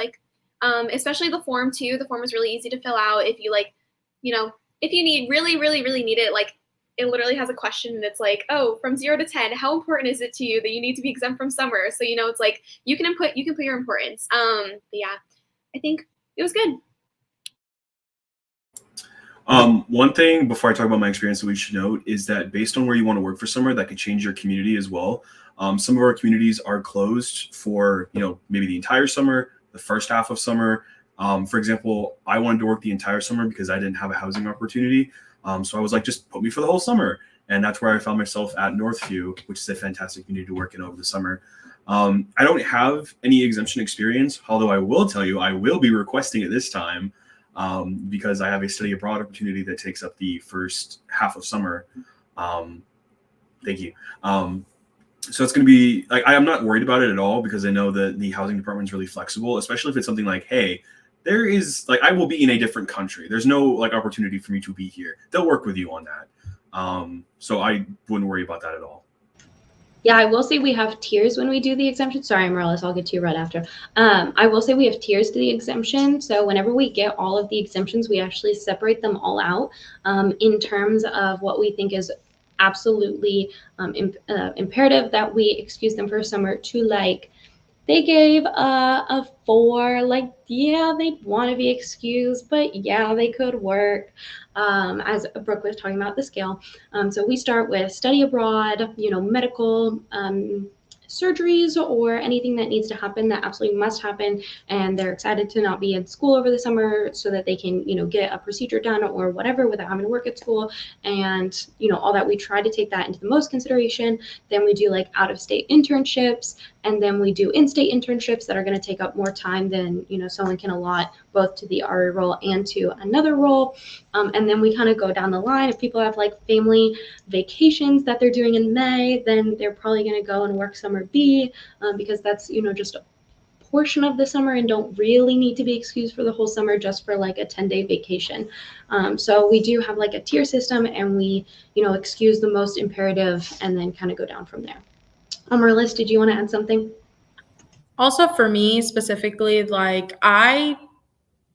Especially the form too. The form was really easy to fill out. If you if you need really need it, it literally has a question and it's like, oh, from 0 to 10, how important is it to you that you need to be exempt from summer? So, it's like you can put your importance. But yeah, I think it was good. One thing before I talk about my experience that we should note is that based on where you want to work for summer, that could change your community as well. Some of our communities are closed for, maybe the entire summer, the first half of summer. For example, I wanted to work the entire summer because I didn't have a housing opportunity. So I was like, just put me for the whole summer. And that's where I found myself at Northview, which is a fantastic community to work in over the summer. I don't have any exemption experience, although I will tell you, I will be requesting it this time because I have a study abroad opportunity that takes up the first half of summer. Thank you. So it's going to be like, I am not worried about it at all because I know that the housing department is really flexible, especially if it's something like, hey, there is I will be in a different country. There's no opportunity for me to be here. They'll work with you on that. So I wouldn't worry about that at all. Yeah, I will say we have tiers when we do the exemption. Sorry, Morales, I'll get to you right after. I will say we have tiers to the exemption. So whenever we get all of the exemptions, we actually separate them all out in terms of what we think is absolutely imperative that we excuse them for summer, to like they gave a 4, like, yeah, they want to be excused, but yeah, they could work. As Brooke was talking about the scale. So we start with study abroad, medical, surgeries, or anything that needs to happen, that absolutely must happen, and they're excited to not be in school over the summer so that they can get a procedure done or whatever without having to work at school, and all that. We try to take that into the most consideration. Then we do like out of state internships, and then we do in-state internships that are going to take up more time than someone can allot both to the RA role and to another role. And then we kind of go down the line. If people have like family vacations that they're doing in May, then they're probably going to go and work summer B, because that's just a portion of the summer and don't really need to be excused for the whole summer, just for like a 10-day vacation. So we do have like a tier system, and we excuse the most imperative and then kind of go down from there. Marlis, did you want to add something? Also, for me specifically, like I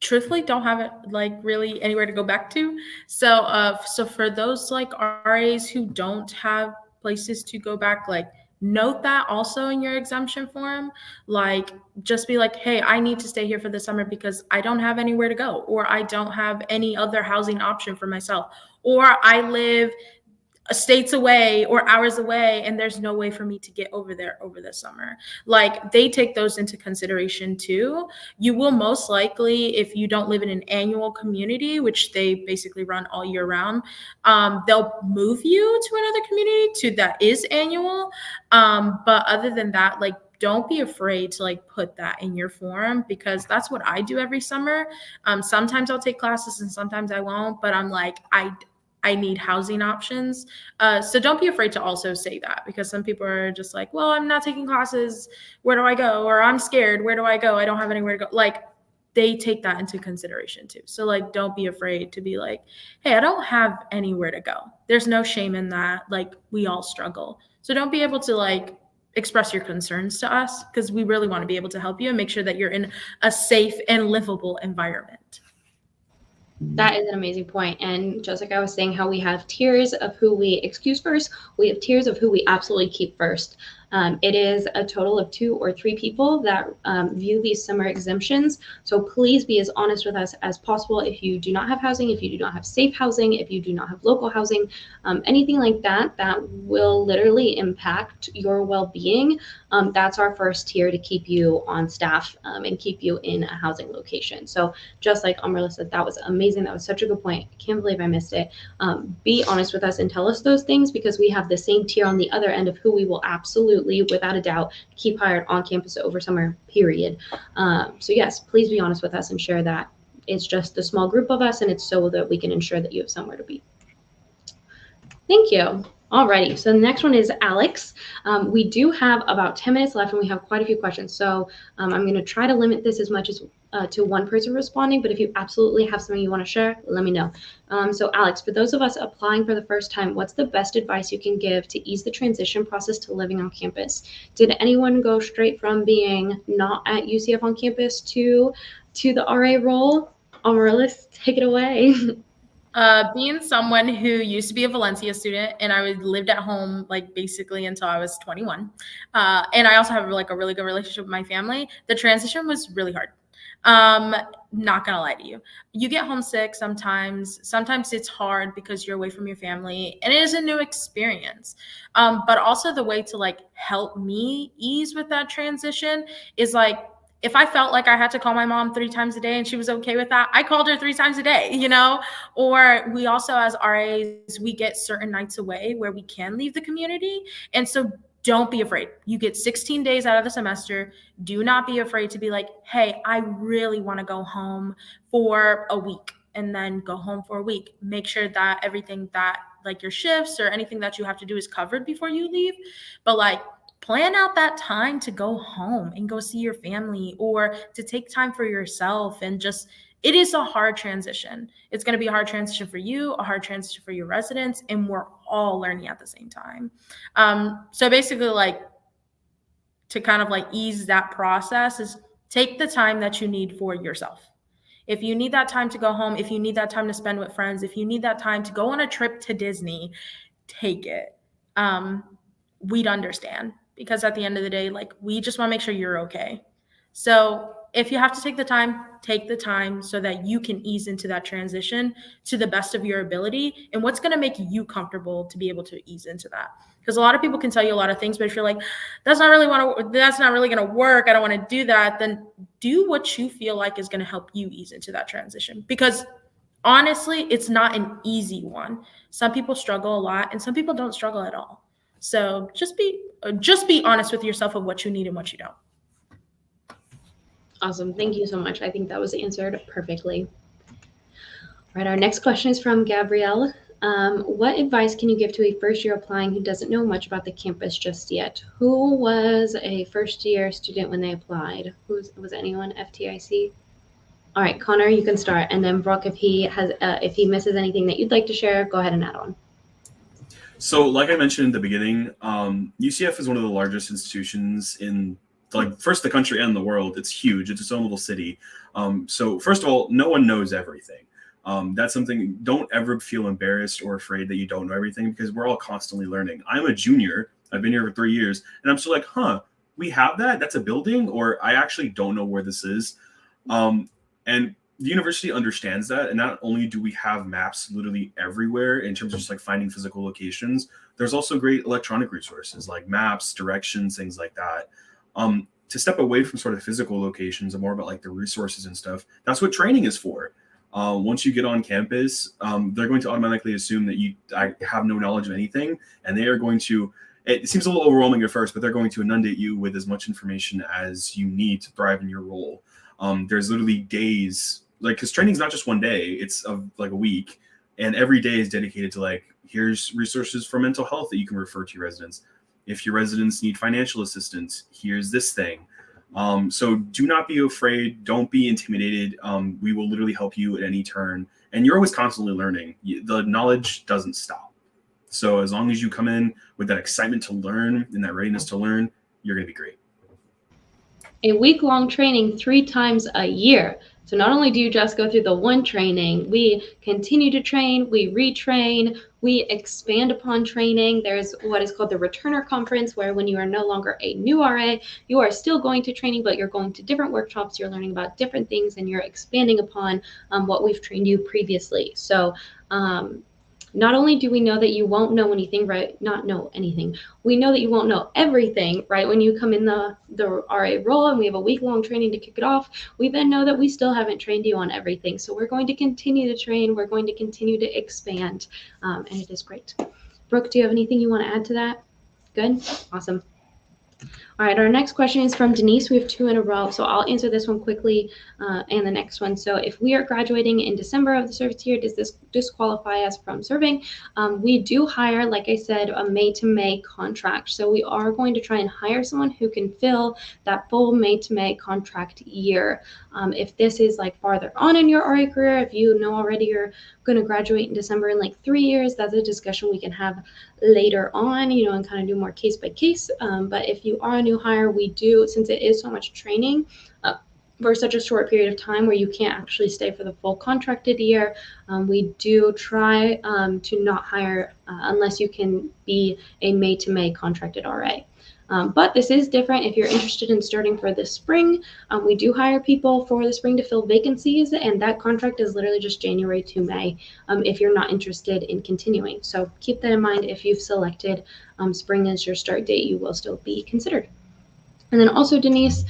truthfully don't have it like really anywhere to go back to. So for those like RAs who don't have places to go back, like note that also in your exemption form. Like just be like, hey, I need to stay here for the summer because I don't have anywhere to go, or I don't have any other housing option for myself, or I live states away or hours away and there's no way for me to get over there over the summer. Like they take those into consideration too. You will most likely, if you don't live in an annual community, which they basically run all year round, they'll move you to another community that is annual. But other than that, like don't be afraid to like put that in your form, because that's what I do every summer. Sometimes I'll take classes and sometimes I won't, but I'm like, I need housing options. So don't be afraid to also say that, because some people are just like, well, I'm not taking classes. Where do I go? Or I'm scared. Where do I go? I don't have anywhere to go. Like they take that into consideration too. So like, don't be afraid to be like, hey, I don't have anywhere to go. There's no shame in that. Like we all struggle. So don't be able to like express your concerns to us, because we really want to be able to help you and make sure that you're in a safe and livable environment. That is an amazing point. And just like I was saying, how we have tiers of who we excuse first, we have tiers of who we absolutely keep first. It is a total of 2 or 3 people that view these summer exemptions. So please be as honest with us as possible. If you do not have housing, if you do not have safe housing, if you do not have local housing, anything like that, that will literally impact your well-being. That's our first tier to keep you on staff and keep you in a housing location. So just like Amrla said, that was amazing. That was such a good point. I can't believe I missed it. Be honest with us and tell us those things, because we have the same tier on the other end of who we will absolutely, without a doubt, keep hired on campus over summer, period. So yes, please be honest with us and share that. It's just a small group of us, and it's so that we can ensure that you have somewhere to be. Thank you. Alrighty, so the next one is Alex. We do have about 10 minutes left, and we have quite a few questions. So I'm going to try to limit this as much as to one person responding, but if you absolutely have something you want to share, let me know. So Alex, for those of us applying for the first time, what's the best advice you can give to ease the transition process to living on campus? Did anyone go straight from being not at UCF on campus to the RA role? Amaryllis, take it away. Being someone who used to be a Valencia student, and I lived at home like basically until I was 21, and I also have like a really good relationship with my family, the transition was really hard. Not gonna lie to you, you get homesick sometimes it's hard because you're away from your family, and it is a new experience. But also the way to like help me ease with that transition is like, if I felt like I had to call my mom 3 times a day and she was okay with that, I called her 3 times a day, Or we also, as RAs, we get certain nights away where we can leave the community. And so don't be afraid. You get 16 days out of the semester. Do not be afraid to be like, hey, I really want to go home for a week, and then go home for a week. Make sure that everything that like your shifts or anything that you have to do is covered before you leave. But like, plan out that time to go home and go see your family, or to take time for yourself. And just, it is a hard transition. It's going to be a hard transition for you, a hard transition for your residents, and we're all learning at the same time. So basically, like, to kind of like ease that process is take the time that you need for yourself. If you need that time to go home, if you need that time to spend with friends, if you need that time to go on a trip to Disney, take it, we'd understand, because at the end of the day, like, we just want to make sure you're okay. So if you have to take the time so that you can ease into that transition to the best of your ability and what's going to make you comfortable to be able to ease into that. Because a lot of people can tell you a lot of things, but if you're like, that's not really going to work, I don't want to do that, then do what you feel like is going to help you ease into that transition. Because honestly, it's not an easy one. Some people struggle a lot and some people don't struggle at all. So just be honest with yourself of what you need and what you don't. Awesome. Thank you so much. I think that was answered perfectly. All right, our next question is from Gabrielle. What advice can you give to a first year applying who doesn't know much about the campus just yet? Who was a first year student when they applied? Was anyone FTIC? All right, Connor, you can start, and then Brooke, if he misses anything that you'd like to share, go ahead and add on. So, like I mentioned in the beginning, UCF is one of the largest institutions in first the country and the world. It's huge. It's its own little city. So first of all, no one knows everything. That's something, don't ever feel embarrassed or afraid that you don't know everything, because we're all constantly learning. I'm a junior. I've been here for 3 years, and I'm still like, we have that? That's a building? Or I actually don't know where this is. And the university understands that. And not only do we have maps literally everywhere in terms of just like finding physical locations, there's also great electronic resources like maps, directions, things like that. To step away from sort of physical locations and more about like the resources and stuff, that's what training is for. Once you get on campus, they're going to automatically assume that I have no knowledge of anything, and they are going to, it seems a little overwhelming at first, but they're going to inundate you with as much information as you need to thrive in your role. There's literally days, because training is not just one day, it's like a week, and every day is dedicated to like, here's resources for mental health that you can refer to your residents. If your residents need financial assistance, here's this thing. So do not be afraid. Don't be intimidated. We will literally help you at any turn. And you're always constantly learning. The knowledge doesn't stop. So as long as you come in with that excitement to learn and that readiness to learn, you're going to be great. A week-long training 3 times a year. So not only do you just go through the one training, we continue to train, we retrain, we expand upon training. There's what is called the returner conference, where when you are no longer a new RA, you are still going to training, but you're going to different workshops, you're learning about different things, and you're expanding upon what we've trained you previously. So not only do we know that you won't know anything, right? Not know anything. We know that you won't know everything, right? When you come in the RA role and we have a week-long training to kick it off, we then know that we still haven't trained you on everything. So we're going to continue to train. We're going to continue to expand, and it is great. Brooke, do you have anything you want to add to that? Good? Awesome. All right, our next question is from Denise. We have 2 in a row, so I'll answer this one quickly and the next one. So if we are graduating in December of the service year, does this disqualify us from serving? We do hire, like I said, a May to May contract. So we are going to try and hire someone who can fill that full May to May contract year. If this is like farther on in your RA career, if you know already you're going to graduate in December in like 3 years, that's a discussion we can have later on, and kind of do more case by case. But if you are a new hire, we do, since it is so much training for such a short period of time where you can't actually stay for the full contracted year, we do try to not hire unless you can be a May to May contracted RA. But this is different if you're interested in starting for the spring. We do hire people for the spring to fill vacancies, and that contract is literally just January to May if you're not interested in continuing. So keep that in mind. If you've selected spring as your start date, you will still be considered. And then also, Denise,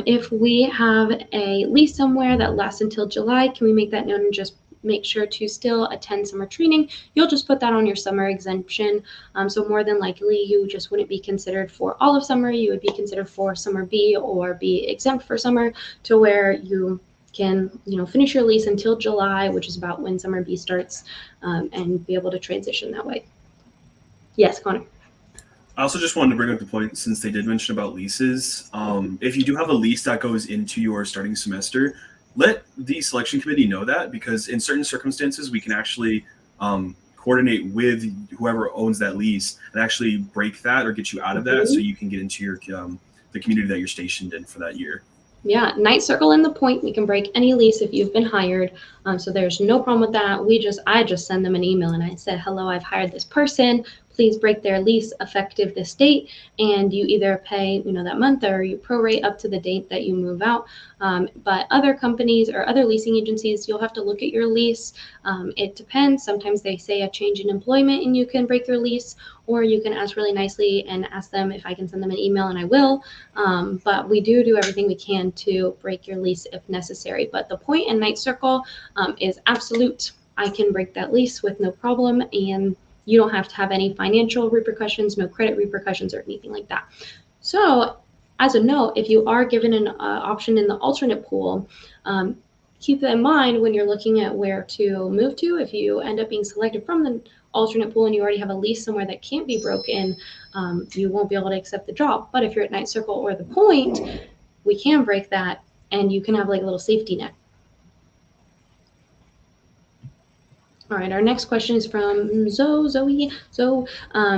if we have a lease somewhere that lasts until July, can we make that known and just make sure to still attend summer training? You'll just put that on your summer exemption. So more than likely, you just wouldn't be considered for all of summer. You would be considered for summer B or be exempt for summer, to where you can, finish your lease until July, which is about when summer B starts, and be able to transition that way. Yes, Connor. I also just wanted to bring up the point, since they did mention about leases. If you do have a lease that goes into your starting semester, let the selection committee know that, because in certain circumstances, we can actually coordinate with whoever owns that lease and actually break that or get you out of that, so you can get into your the community that you're stationed in for that year. Yeah, night circle in the point. We can break any lease if you've been hired. So there's no problem with that. I just send them an email and I said, hello, I've hired this person. Please break their lease effective this date, and you either pay, that month, or you prorate up to the date that you move out. But other companies or other leasing agencies, you'll have to look at your lease. It depends. Sometimes they say a change in employment and you can break your lease, or you can ask really nicely and ask them if I can send them an email, and I will. But we do everything we can to break your lease if necessary. But the point and night circle is absolute. I can break that lease with no problem, and you don't have to have any financial repercussions, no credit repercussions, or anything like that. So, as a note, if you are given an option in the alternate pool, keep that in mind when you're looking at where to move to. If you end up being selected from the alternate pool and you already have a lease somewhere that can't be broken, you won't be able to accept the job. But if you're at night circle or the point, we can break that, and you can have like a little safety net. All right, our next question is from Zoe. So,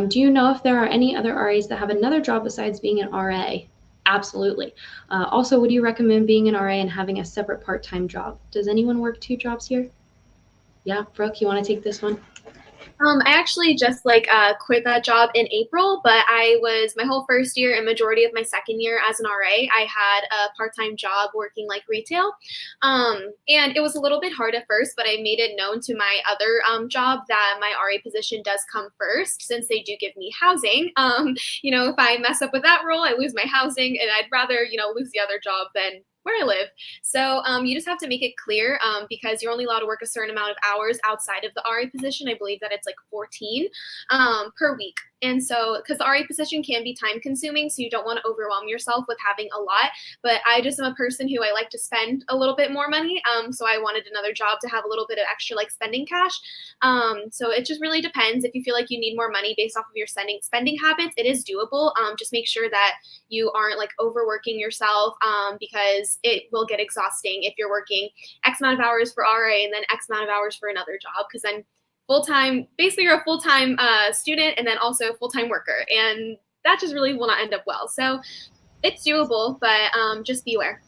do you know if there are any other RAs that have another job besides being an RA? Absolutely. Also, would you recommend being an RA and having a separate part-time job? Does anyone work 2 jobs here? Yeah, Brooke, you want to take this one? I actually just quit that job in April, but I was my whole first year and majority of my second year as an RA. I had a part-time job working like retail, and it was a little bit hard at first, but I made it known to my other job that my RA position does come first, since they do give me housing. If I mess up with that role, I lose my housing, and I'd rather lose the other job than where I live. So you just have to make it clear, because you're only allowed to work a certain amount of hours outside of the RA position. I believe that it's like 14 per week. And so, because the RA position can be time consuming, so you don't want to overwhelm yourself with having a lot. But I just am a person who I like to spend a little bit more money. So I wanted another job to have a little bit of extra like spending cash. So it just really depends. If you feel like you need more money based off of your spending habits, it is doable. Just make sure that you aren't like overworking yourself, because it will get exhausting if you're working X amount of hours for RA and then X amount of hours for another job, because then full-time, basically you're a full-time student and then also a full-time worker, and that just really will not end up well. So it's doable, but just be aware.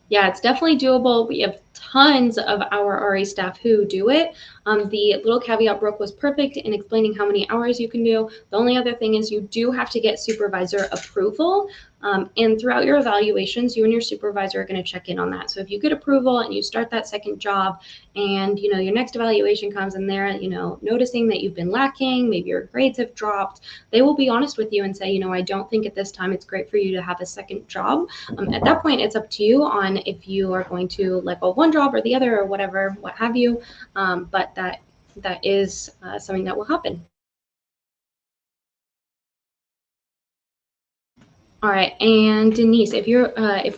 Yeah, it's definitely doable. We have tons of our RA staff who do it. The little caveat Brooke was perfect in explaining how many hours you can do. The only other thing is you do have to get supervisor approval. And throughout your evaluations, you and your supervisor are going to check in on that. So if you get approval and you start that second job, and your next evaluation comes and they're noticing that you've been lacking, maybe your grades have dropped, they will be honest with you and say, I don't think at this time it's great for you to have a second job. At that point, it's up to you on if you are going to let go of one job or the other or whatever, what have you. But that is something that will happen. All right, and Denise, if we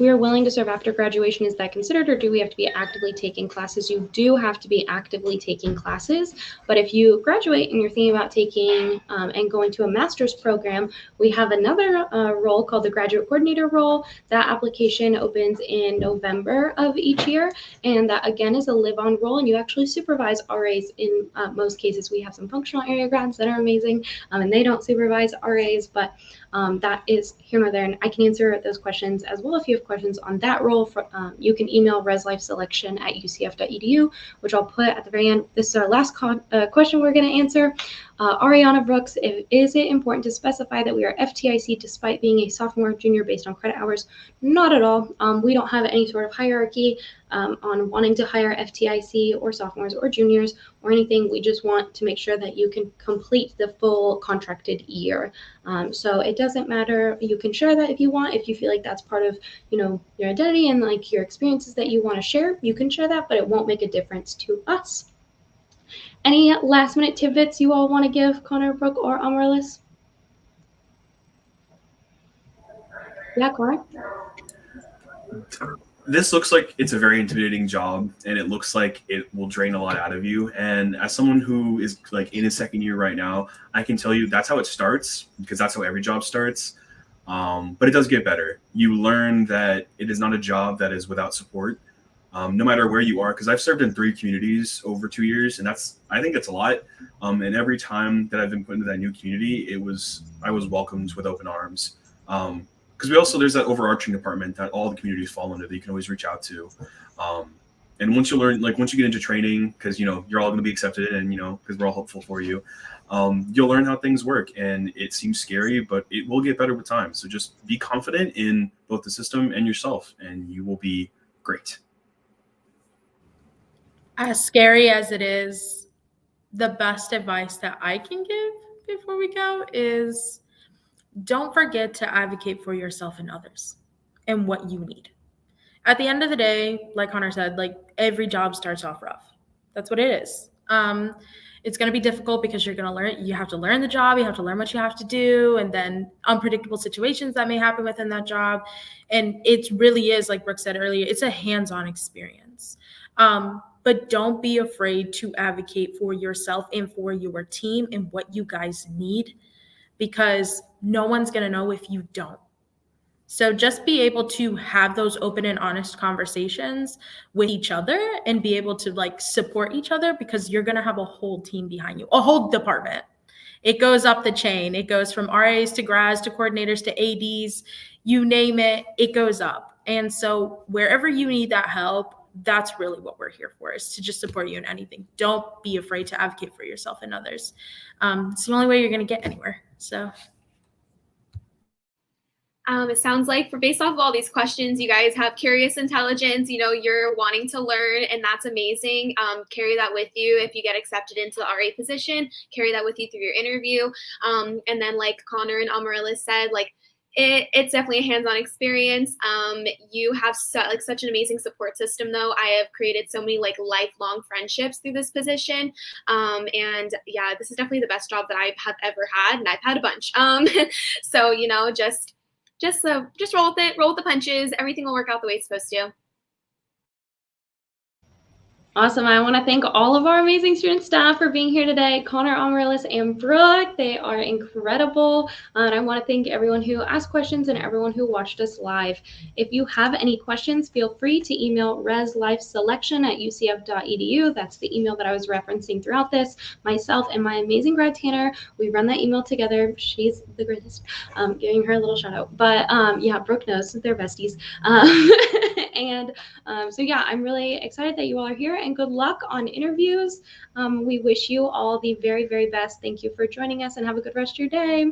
are willing to serve after graduation, is that considered, or do we have to be actively taking classes? You do have to be actively taking classes, but if you graduate and you're thinking about taking and going to a master's program, we have another role called the graduate coordinator role. That application opens in November of each year, and that again is a live-on role, and you actually supervise RAs in most cases. We have some functional area grads that are amazing, and they don't supervise RAs, but that is here nor there, and I can answer those questions as well. If you have questions on that role, you can email reslifeselection@ucf.edu, which I'll put at the very end. This is our last question we're going to answer. Ariana Brooks, is it important to specify that we are FTIC despite being a sophomore or junior based on credit hours? Not at all. We don't have any sort of hierarchy on wanting to hire FTIC or sophomores or juniors or anything. We just want to make sure that you can complete the full contracted year. So it doesn't matter. You can share that if you want. If you feel like that's part of your identity and like your experiences that you want to share, you can share that, but it won't make a difference to us. Any last minute tidbits you all want to give, Connor, Brooke, or Amaryllis? Yeah, Connor? This looks like it's a very intimidating job, and it looks like it will drain a lot out of you. And as someone who is like in his second year right now, I can tell you that's how it starts, because that's how every job starts. But it does get better. You learn that it is not a job that is without support, no matter where you are. Because I've served in 3 communities over 2 years, and I think that's a lot. And every time that I've been put into that new community, I was welcomed with open arms. because we also, there's that overarching department that all the communities fall under that you can always reach out to. And once you learn, like once you get into training, because you're all going to be accepted, and because we're all hopeful for you, you'll learn how things work. And it seems scary, but it will get better with time. So just be confident in both the system and yourself, and you will be great. As scary as it is, the best advice that I can give before we go is don't forget to advocate for yourself and others and what you need. At the end of the day, like Connor said, like every job starts off rough. That's what it is. It's going to be difficult because you have to learn the job, you have to learn what you have to do, and then unpredictable situations that may happen within that job. And it really is, like Brooke said earlier, it's a hands-on experience. But don't be afraid to advocate for yourself and for your team and what you guys need, because no one's going to know if you don't. So just be able to have those open and honest conversations with each other and be able to like support each other, because you're going to have a whole team behind you, a whole department. It goes up the chain. It goes from RAs to grads to coordinators to ADs, you name it, it goes up. And so wherever you need that help, that's really what we're here for, is to just support you in anything. Don't be afraid to advocate for yourself and others. It's the only way you're going to get anywhere. So it sounds like, based off of all these questions, you guys have curious intelligence. You're wanting to learn, and that's amazing. Carry that with you if you get accepted into the RA position. Carry that with you through your interview. And then, like Connor and Amaryllis said, like it's definitely a hands-on experience. You have such an amazing support system, though. I have created so many like lifelong friendships through this position. And yeah, this is definitely the best job that I have ever had, and I've had a bunch. So just roll with it, roll with the punches. Everything will work out the way it's supposed to. Awesome. I want to thank all of our amazing student staff for being here today. Connor, Amaryllis, and Brooke, they are incredible. And I want to thank everyone who asked questions and everyone who watched us live. If you have any questions, feel free to email reslifeselection@ucf.edu. That's the email that I was referencing throughout this. Myself and my amazing grad Tanner, we run that email together. She's the greatest. Giving her a little shout out. But yeah, Brooke knows, they're besties. So yeah, I'm really excited that you all are here, and good luck on interviews. We wish you all the very, very best. Thank you for joining us, and have a good rest of your day.